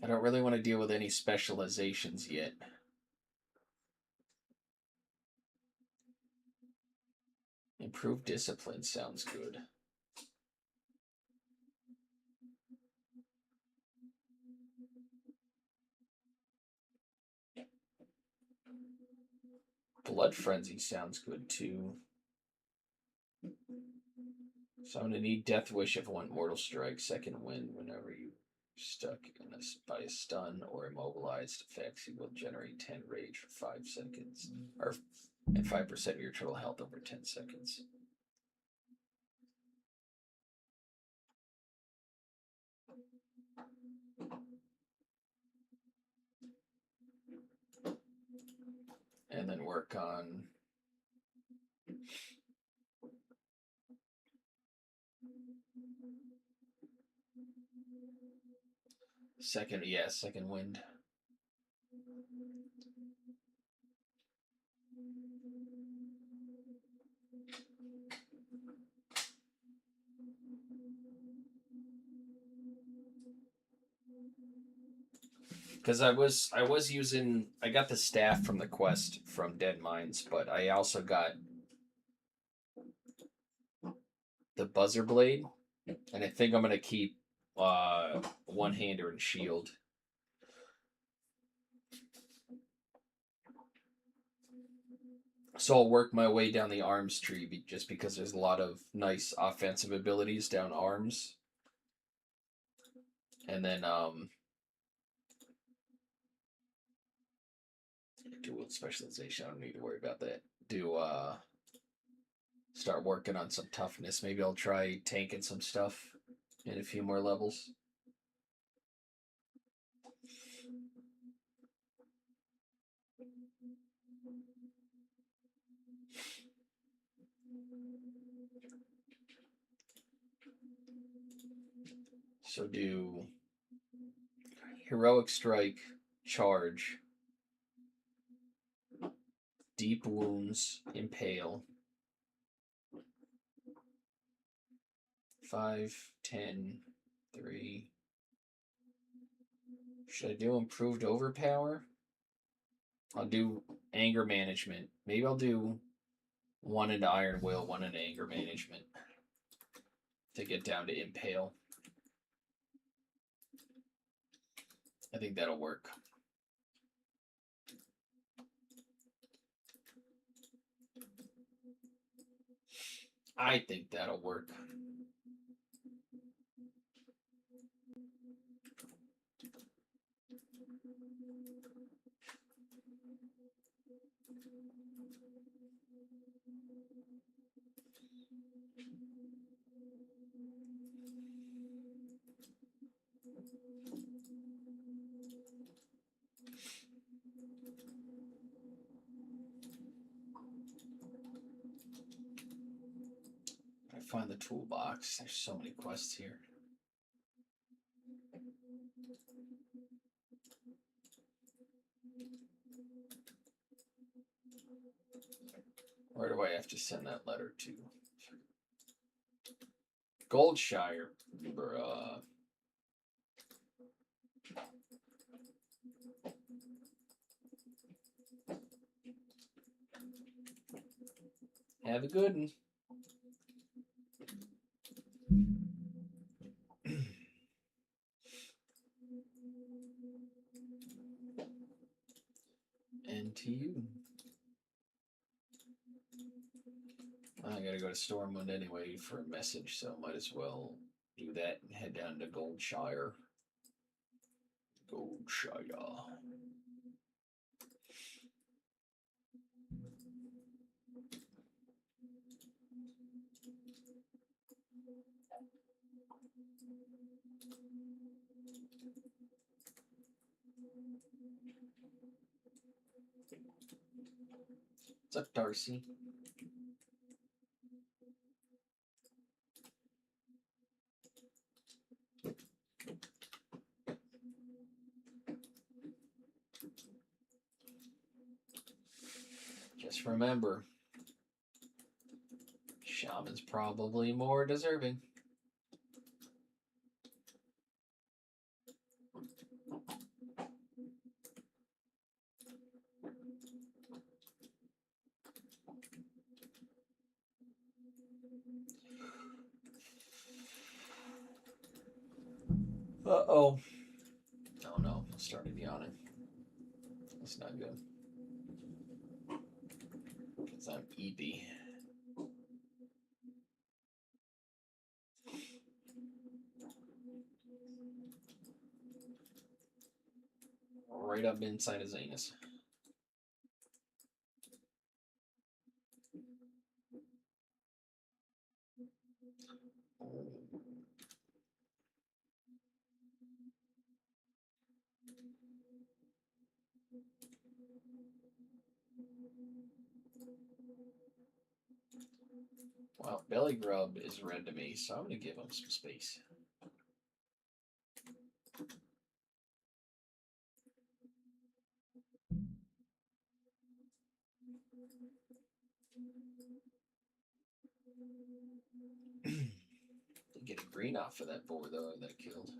I don't really want to deal with any specializations yet. Improved Discipline sounds good. Blood Frenzy sounds good too. So I'm going to need Death Wish if I want Mortal Strike. Second Wind, whenever you stuck in by a stun or immobilized effects, you will generate 10 rage for 5 seconds. And 5% of your total health over 10 seconds. And then work on second wind. Because I was using, I got the staff from the quest from Dead Mines, but I also got the Buzzer Blade, and I think I'm gonna keep one-hander and shield. So I'll work my way down the arms tree just because there's a lot of nice offensive abilities down arms. And then dual specialization, I don't need to worry about that. Start working on some toughness. Maybe I'll try tanking some stuff in a few more levels. So do Heroic Strike, Charge, Deep Wounds, Impale. 5, 10, 3. Should I do Improved Overpower? I'll do Anger Management. Maybe I'll do 1 into Iron Will, 1 into Anger Management to get down to Impale. I think that'll work. I think that'll work. Find the toolbox. There's so many quests here. Where do I have to send that letter to? Goldshire, bruh. Have a good one. to you. I gotta go to Stormwind anyway for a message, so might as well do that and head down to Goldshire. Goldshire. What's up, Darcy? Just remember, Shaman's probably more deserving. Uh-oh. Oh no, I started yawning. That's not good. Because I'm eepy. Right up inside his anus. Well, Belly Grub is red to me, so I'm going to give him some space. Get a green off of that boar, though, that killed.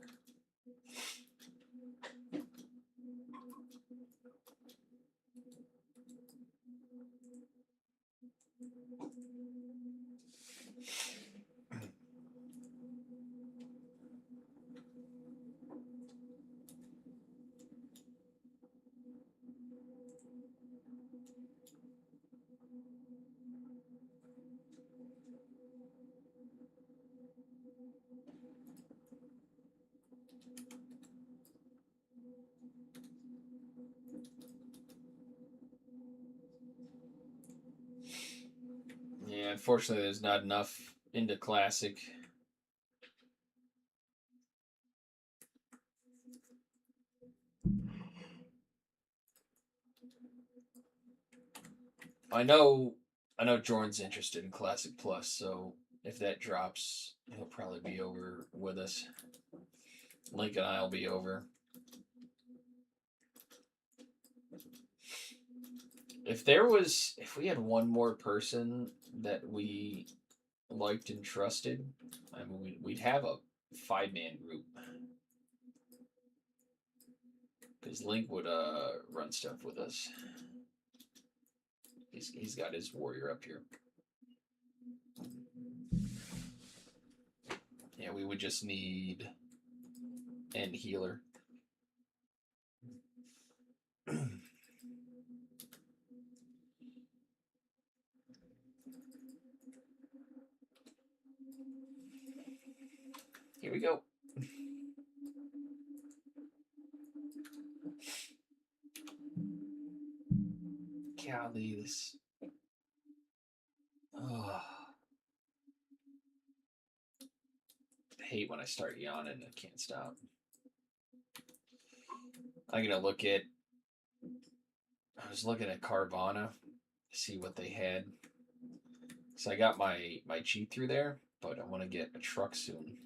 Yeah, unfortunately, there's not enough into Classic. I know Jordan's interested in Classic Plus, so if that drops, he'll probably be over with us. Link and I'll be over. If we had one more person that we liked and trusted, I mean, we'd have a 5-man group. Because Link would run stuff with us. He's got his warrior up here. Yeah, we would just need end healer. Here we go. Golly, this. Oh. I hate when I start yawning and I can't stop. I'm gonna look at. I was looking at Carvana to see what they had. So I got my cheat through there, but I want to get a truck soon.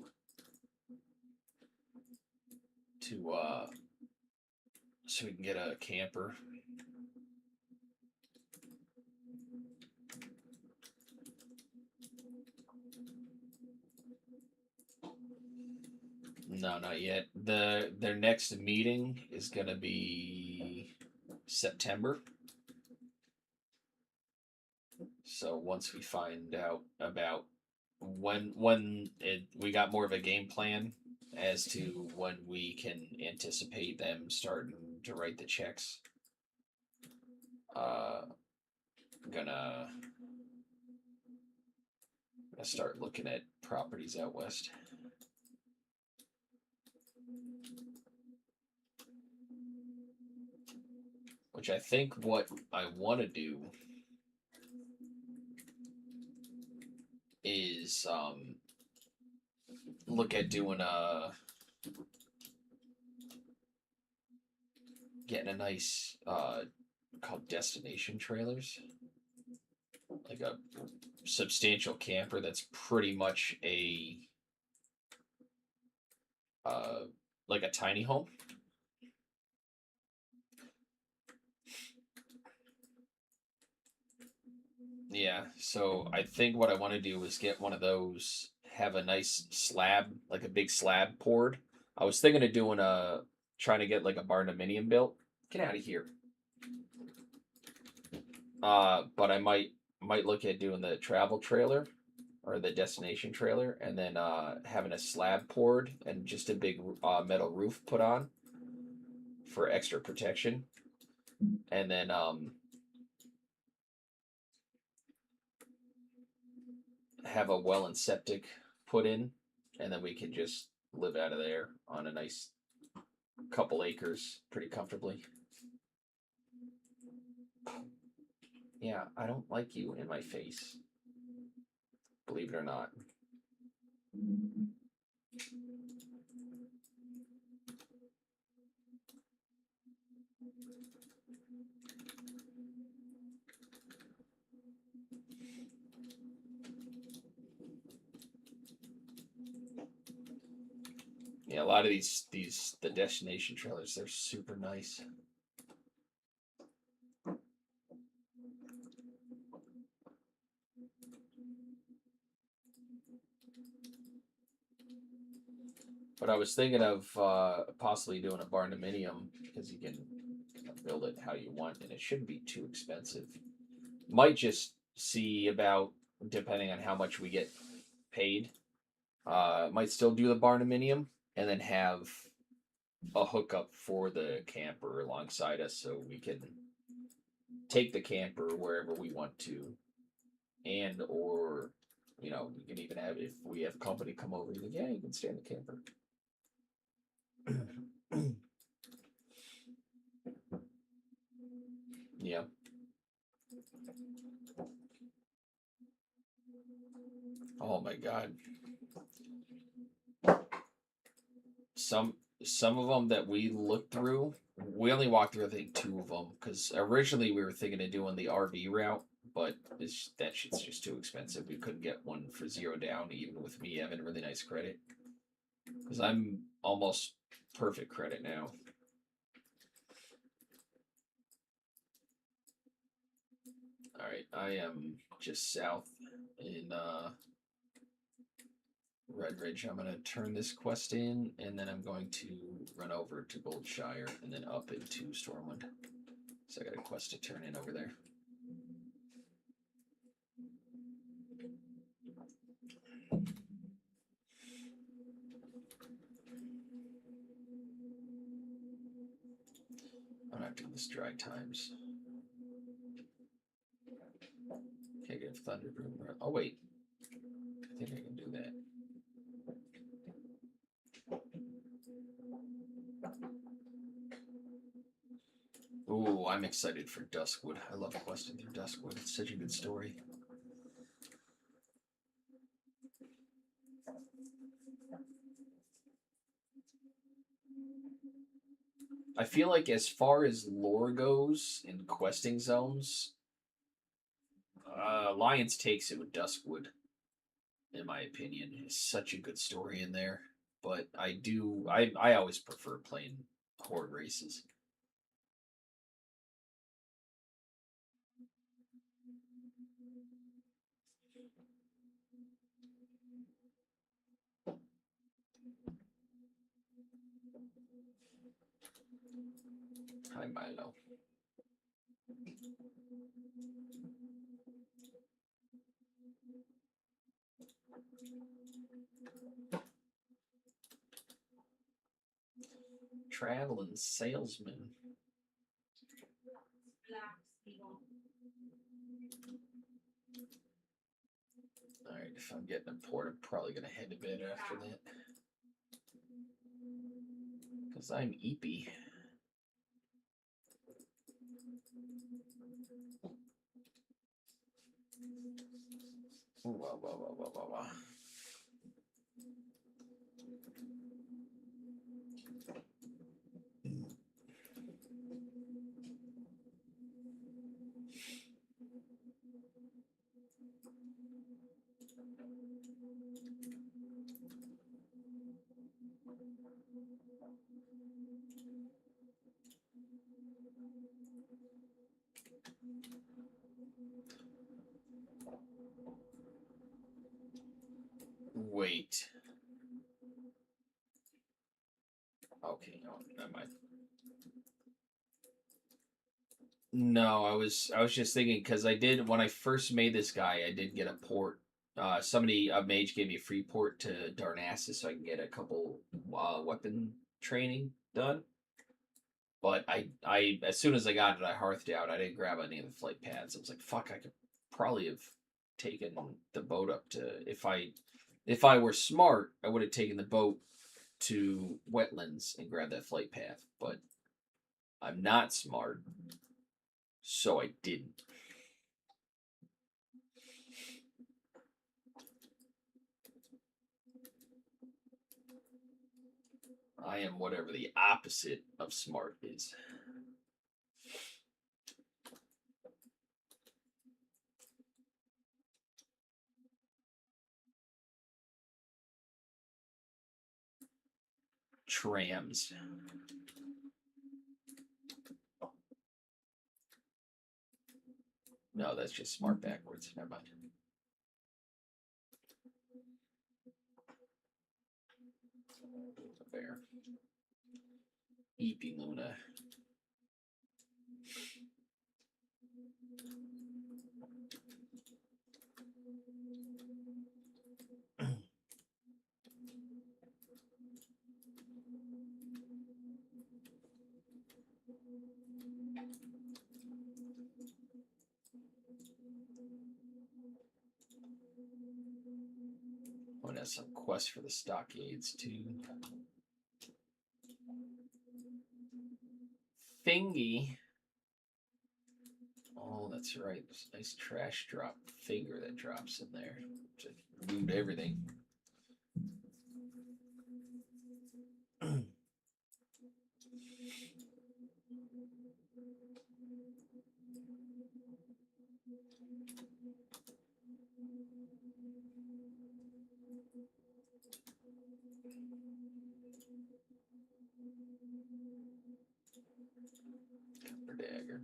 So we can get a camper. No, not yet. Their next meeting is gonna be September. So once we find out about when we got more of a game plan as to when we can anticipate them starting to write the checks. Gonna start looking at properties out west. Which I think what I want to do is look at doing getting a nice called destination trailers, like a substantial camper that's pretty much a like a tiny home. Yeah, so I think what I want to do is get one of those, have a nice slab, like a big slab poured. I was thinking of doing trying to get like a barndominium built. Get out of here. But I might look at doing the travel trailer or the destination trailer, and then having a slab poured and just a big metal roof put on for extra protection, and then have a well and septic put in, and then we can just live out of there on a nice couple acres pretty comfortably. Yeah, I don't like you in my face. Believe it or not. Yeah, a lot of the destination trailers, they're super nice. But I was thinking of possibly doing a barndominium because you can build it how you want, and it shouldn't be too expensive. Might just see about, depending on how much we get paid. Might still do the barndominium and then have a hookup for the camper alongside us, so we can take the camper wherever we want to, and or we can even have, if we have company come over, you can stay in the camper. Yeah. Oh my God. Some of them that we looked through, we only walked through I think 2 of them because originally we were thinking of doing the RV route, but that shit's just too expensive. We couldn't get one for 0 down, even with me having really nice credit, because I'm almost perfect credit now. All right, I am just south in Red Ridge. I'm going to turn this quest in, and then I'm going to run over to Goldshire, and then up into Stormwind. So I got a quest to turn in over there. I'm not doing this dry times. Can't get Thunderbroom. Oh wait, I think I can do that. Ooh, I'm excited for Duskwood. I love questing through Duskwood. It's such a good story. I feel like as far as lore goes in questing zones, Alliance takes it with Duskwood, in my opinion. It's such a good story in there. But I always prefer playing Horde races. Hi, Milo. Traveling salesman. If I'm getting a port, I'm probably gonna head to bed after that. Because I'm eepy. Wow. Wait. Okay, no, never mind. No, I was just thinking because I did when I first made this guy, I did get a port. A mage gave me a free port to Darnassus so I can get a couple weapon training done. But I as soon as I got it, I hearthed out. I didn't grab any of the flight paths. I was like, fuck, I could probably have taken the boat up to if I were smart, I would have taken the boat to wetlands and grabbed that flight path. But I'm not smart, so I didn't. I am whatever the opposite of smart is. Trams. No, that's just smart backwards. Never mind. Fair. Eepy Luna. Oh, there's some quests for the stockades too. Thingy. Oh, that's right. There's a nice trash drop figure that drops in there to loot everything. Copper dagger.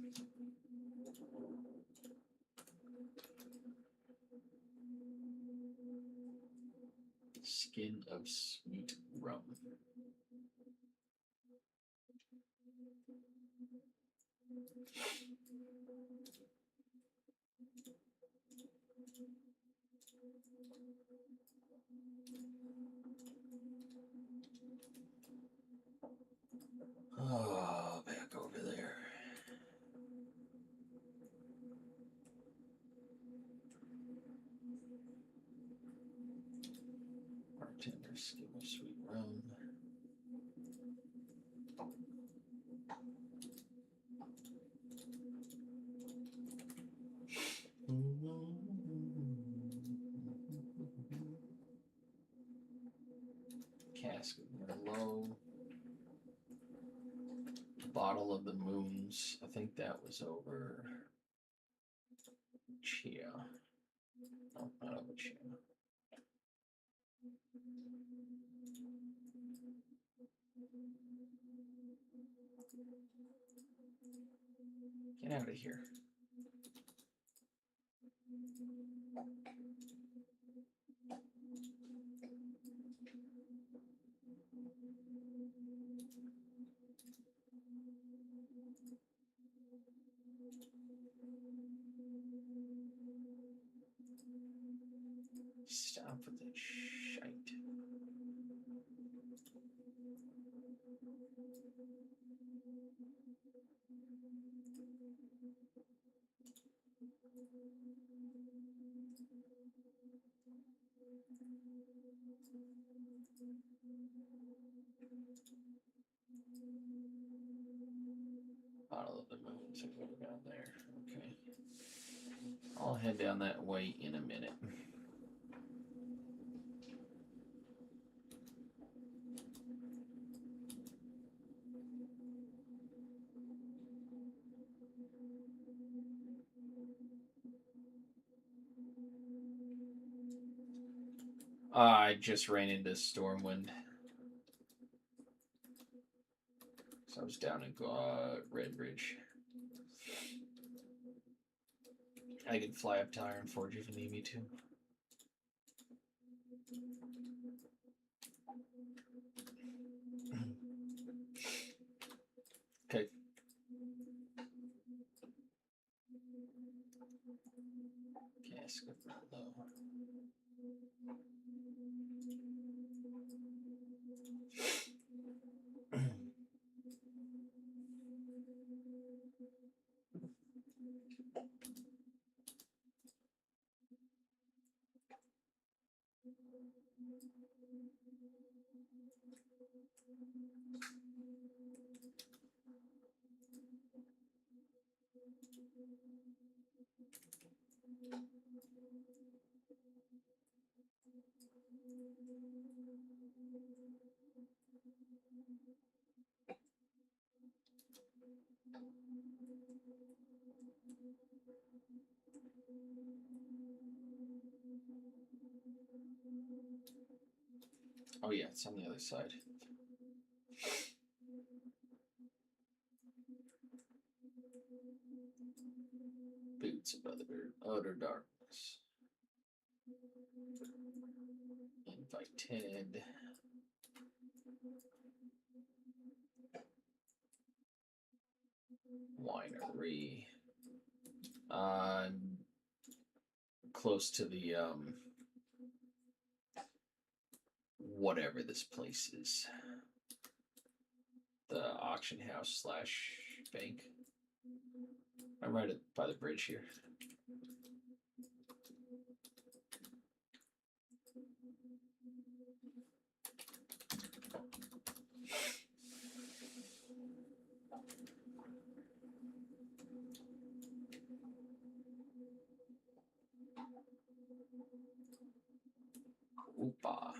Skin of sweet rum. Oh, back over there. Bartender, skin of sweet rum. Cask of Merlot. Bottle of the Moons. I think that was over Chia. No, not over Chia. Get out of here. Stop with that shite. Bottle of the moon. So what we got there? Okay. I'll head down that way in a minute. I just ran into Stormwind. So I was down in Redbridge. I can fly up to Ironforge if you need me to. Okay. Can't skip that though. Oh yeah, it's on the other side. Boots of utter darkness. Invited. Winery. Close to the whatever this place is. The auction house / bank. I'm right by the bridge here. Oopa.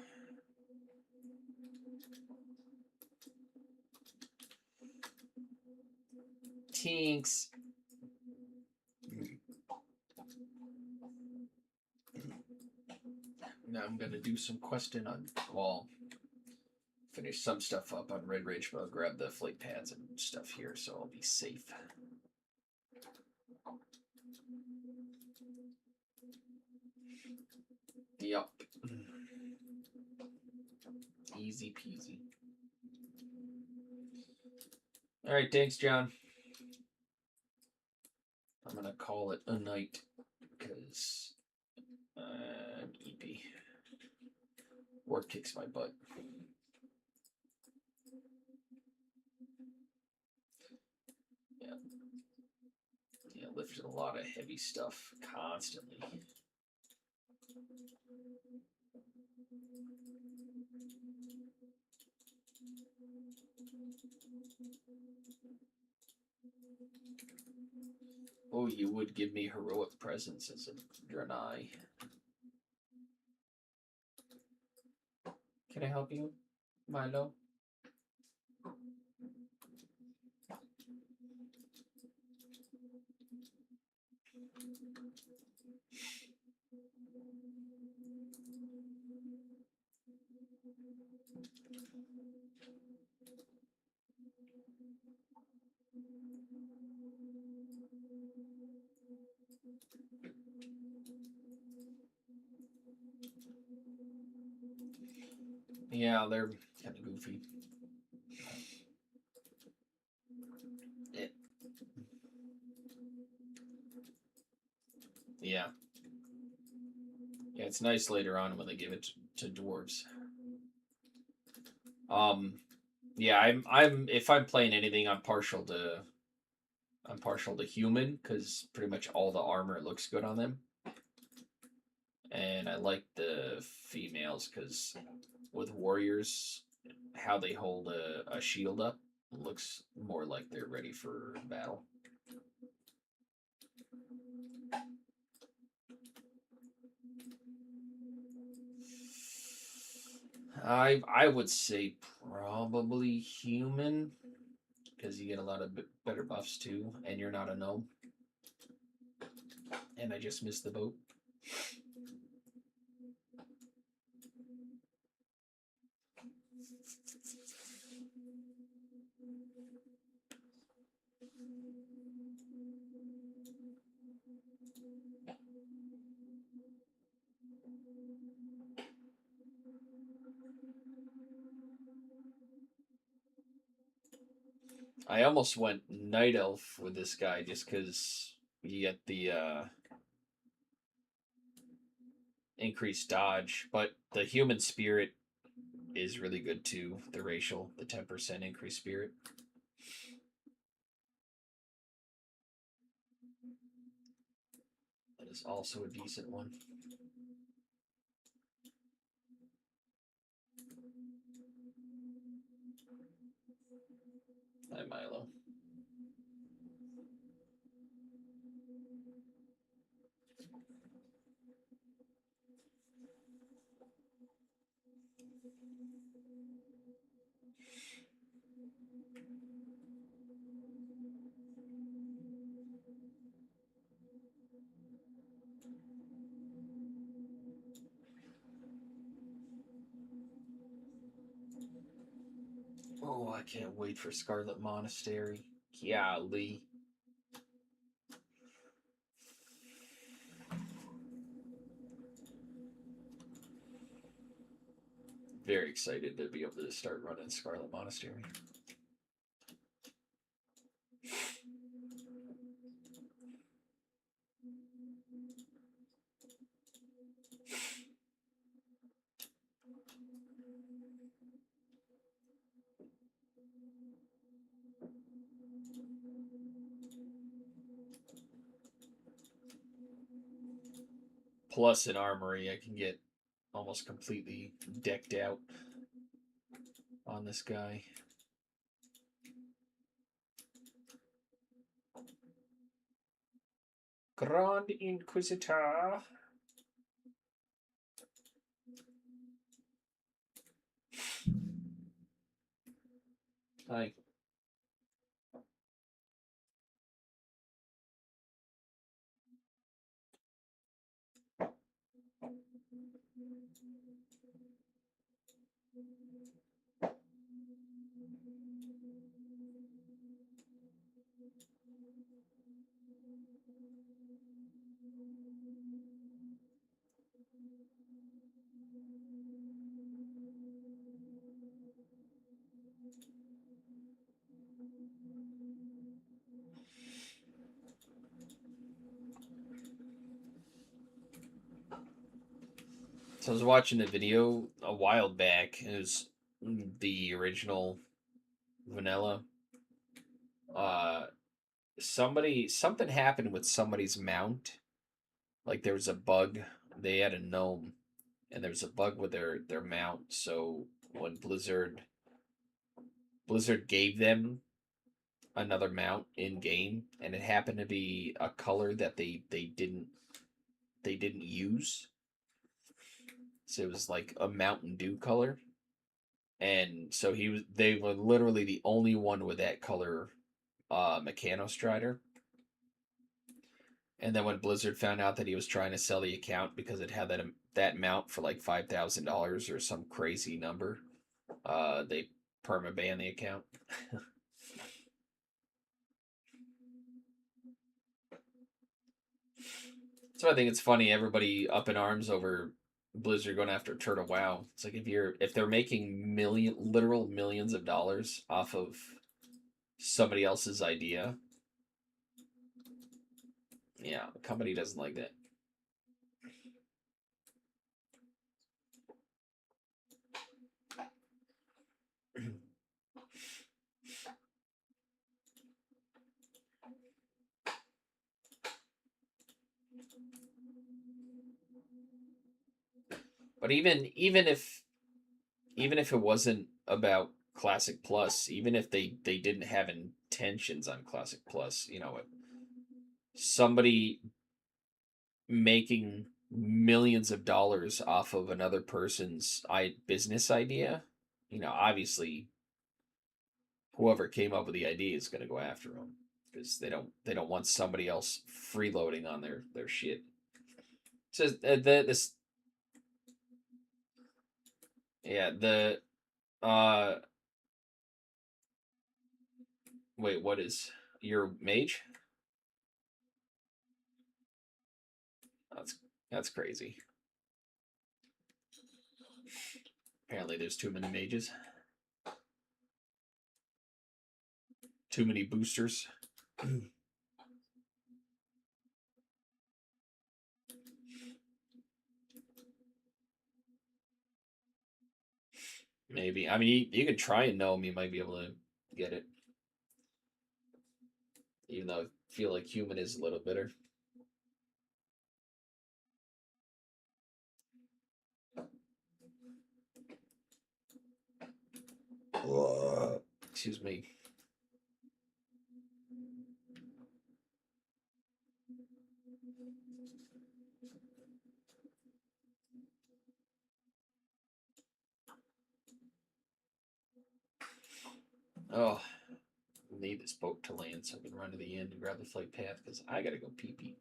Tinks. Now I'm gonna do some questing on, well, finish some stuff up on Redbridge, but I'll grab the flake pads and stuff here so I'll be safe. Yup. Easy peasy. Alright, thanks, John. I'm gonna call it a night because I'm EP. Work kicks my butt. Yeah, lifted a lot of heavy stuff constantly. Oh, you would give me heroic presence as a Draenei. Can I help you, Milo? Yeah, they're kind of goofy. Yeah. Yeah, it's nice later on when they give it to dwarves. Yeah, I'm if I'm playing anything, I'm partial to human because pretty much all the armor looks good on them. And I like the females because with warriors, how they hold a shield up looks more like they're ready for battle. I would say probably human, because you get a lot of better buffs too, and you're not a gnome. And I just missed the boat. I almost went Night Elf with this guy just because you get the increased dodge, but the human spirit is really good too. The racial, the 10% increased spirit. That is also a decent one. Hi, Milo. Oh, I can't wait for Scarlet Monastery. Golly. Very excited to be able to start running Scarlet Monastery. Plus an armory, I can get almost completely decked out on this guy. Grand Inquisitor. Hi. So I was watching a video a while back. It was the original vanilla. Something happened with somebody's mount. Like there was a bug. They had a gnome, and there was a bug with their mount. So when Blizzard gave them another mount in game, and it happened to be a color that they didn't use. So it was like a Mountain Dew color. And so they were literally the only one with that color Mechanostrider. And then when Blizzard found out that he was trying to sell the account because it had that mount for like $5,000 or some crazy number, they perma-banned the account. So I think it's funny, everybody up in arms over Blizzard going after Turtle WoW. It's like if they're making literal millions of dollars off of somebody else's idea, yeah, the company doesn't like that. But even if it wasn't about Classic Plus, even if they didn't have intentions on Classic Plus, you know, somebody making millions of dollars off of another person's business idea, you know, obviously whoever came up with the idea is going to go after them because they don't want somebody else freeloading on their shit. So this yeah the uh wait, what is your mage? That's crazy. Apparently, there's too many mages. Too many boosters. Maybe. I mean, you could try and gnome. You might be able to get it. Even though I feel like human is a little bitter. Excuse me. Oh, I need this boat to land so I can run to the end and grab the flight path because I gotta go pee pee.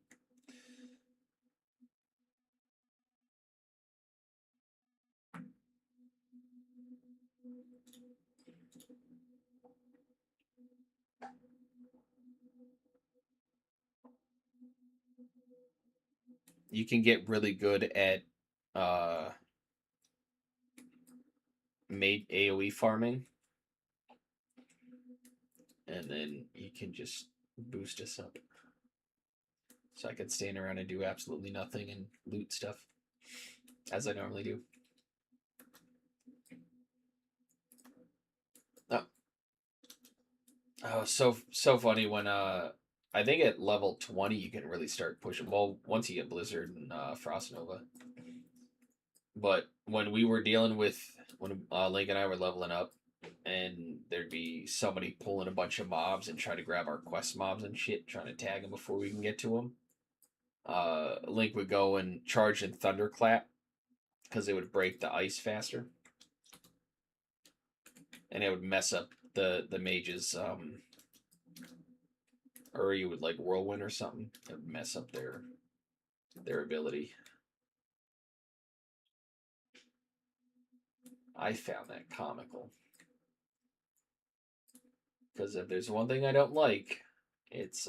You can get really good at made AoE farming, and then you can just boost us up. So I could stand around and do absolutely nothing and loot stuff, as I normally do. Oh, so funny when I think at level 20 you can really start pushing. Well, once you get Blizzard and Frost Nova. But when we were dealing with when Link and I were leveling up, and there'd be somebody pulling a bunch of mobs and trying to grab our quest mobs and shit, trying to tag them before we can get to them. Link would go and charge in Thunderclap because it would break the ice faster, and it would mess up the mages. Or you would like Whirlwind or something. It would mess up their ability. I found that comical. Because if there's one thing I don't like, it's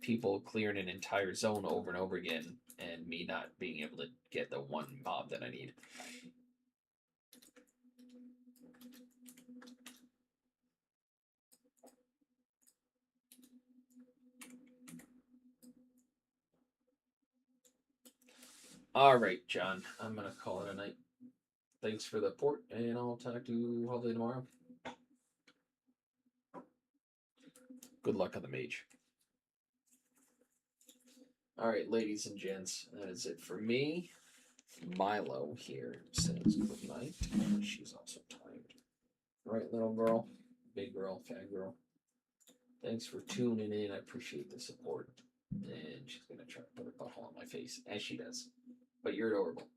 people clearing an entire zone over and over again and me not being able to get the one mob that I need. All right, John, I'm going to call it a night. Thanks for the port, and I'll talk to you hopefully tomorrow. Good luck on the mage. All right, ladies and gents, that is it for me. Milo here says good night. She's also tired. Right, little girl, big girl, fat girl. Thanks for tuning in. I appreciate the support. And she's going to try to put her butthole on my face, as she does. But you're adorable.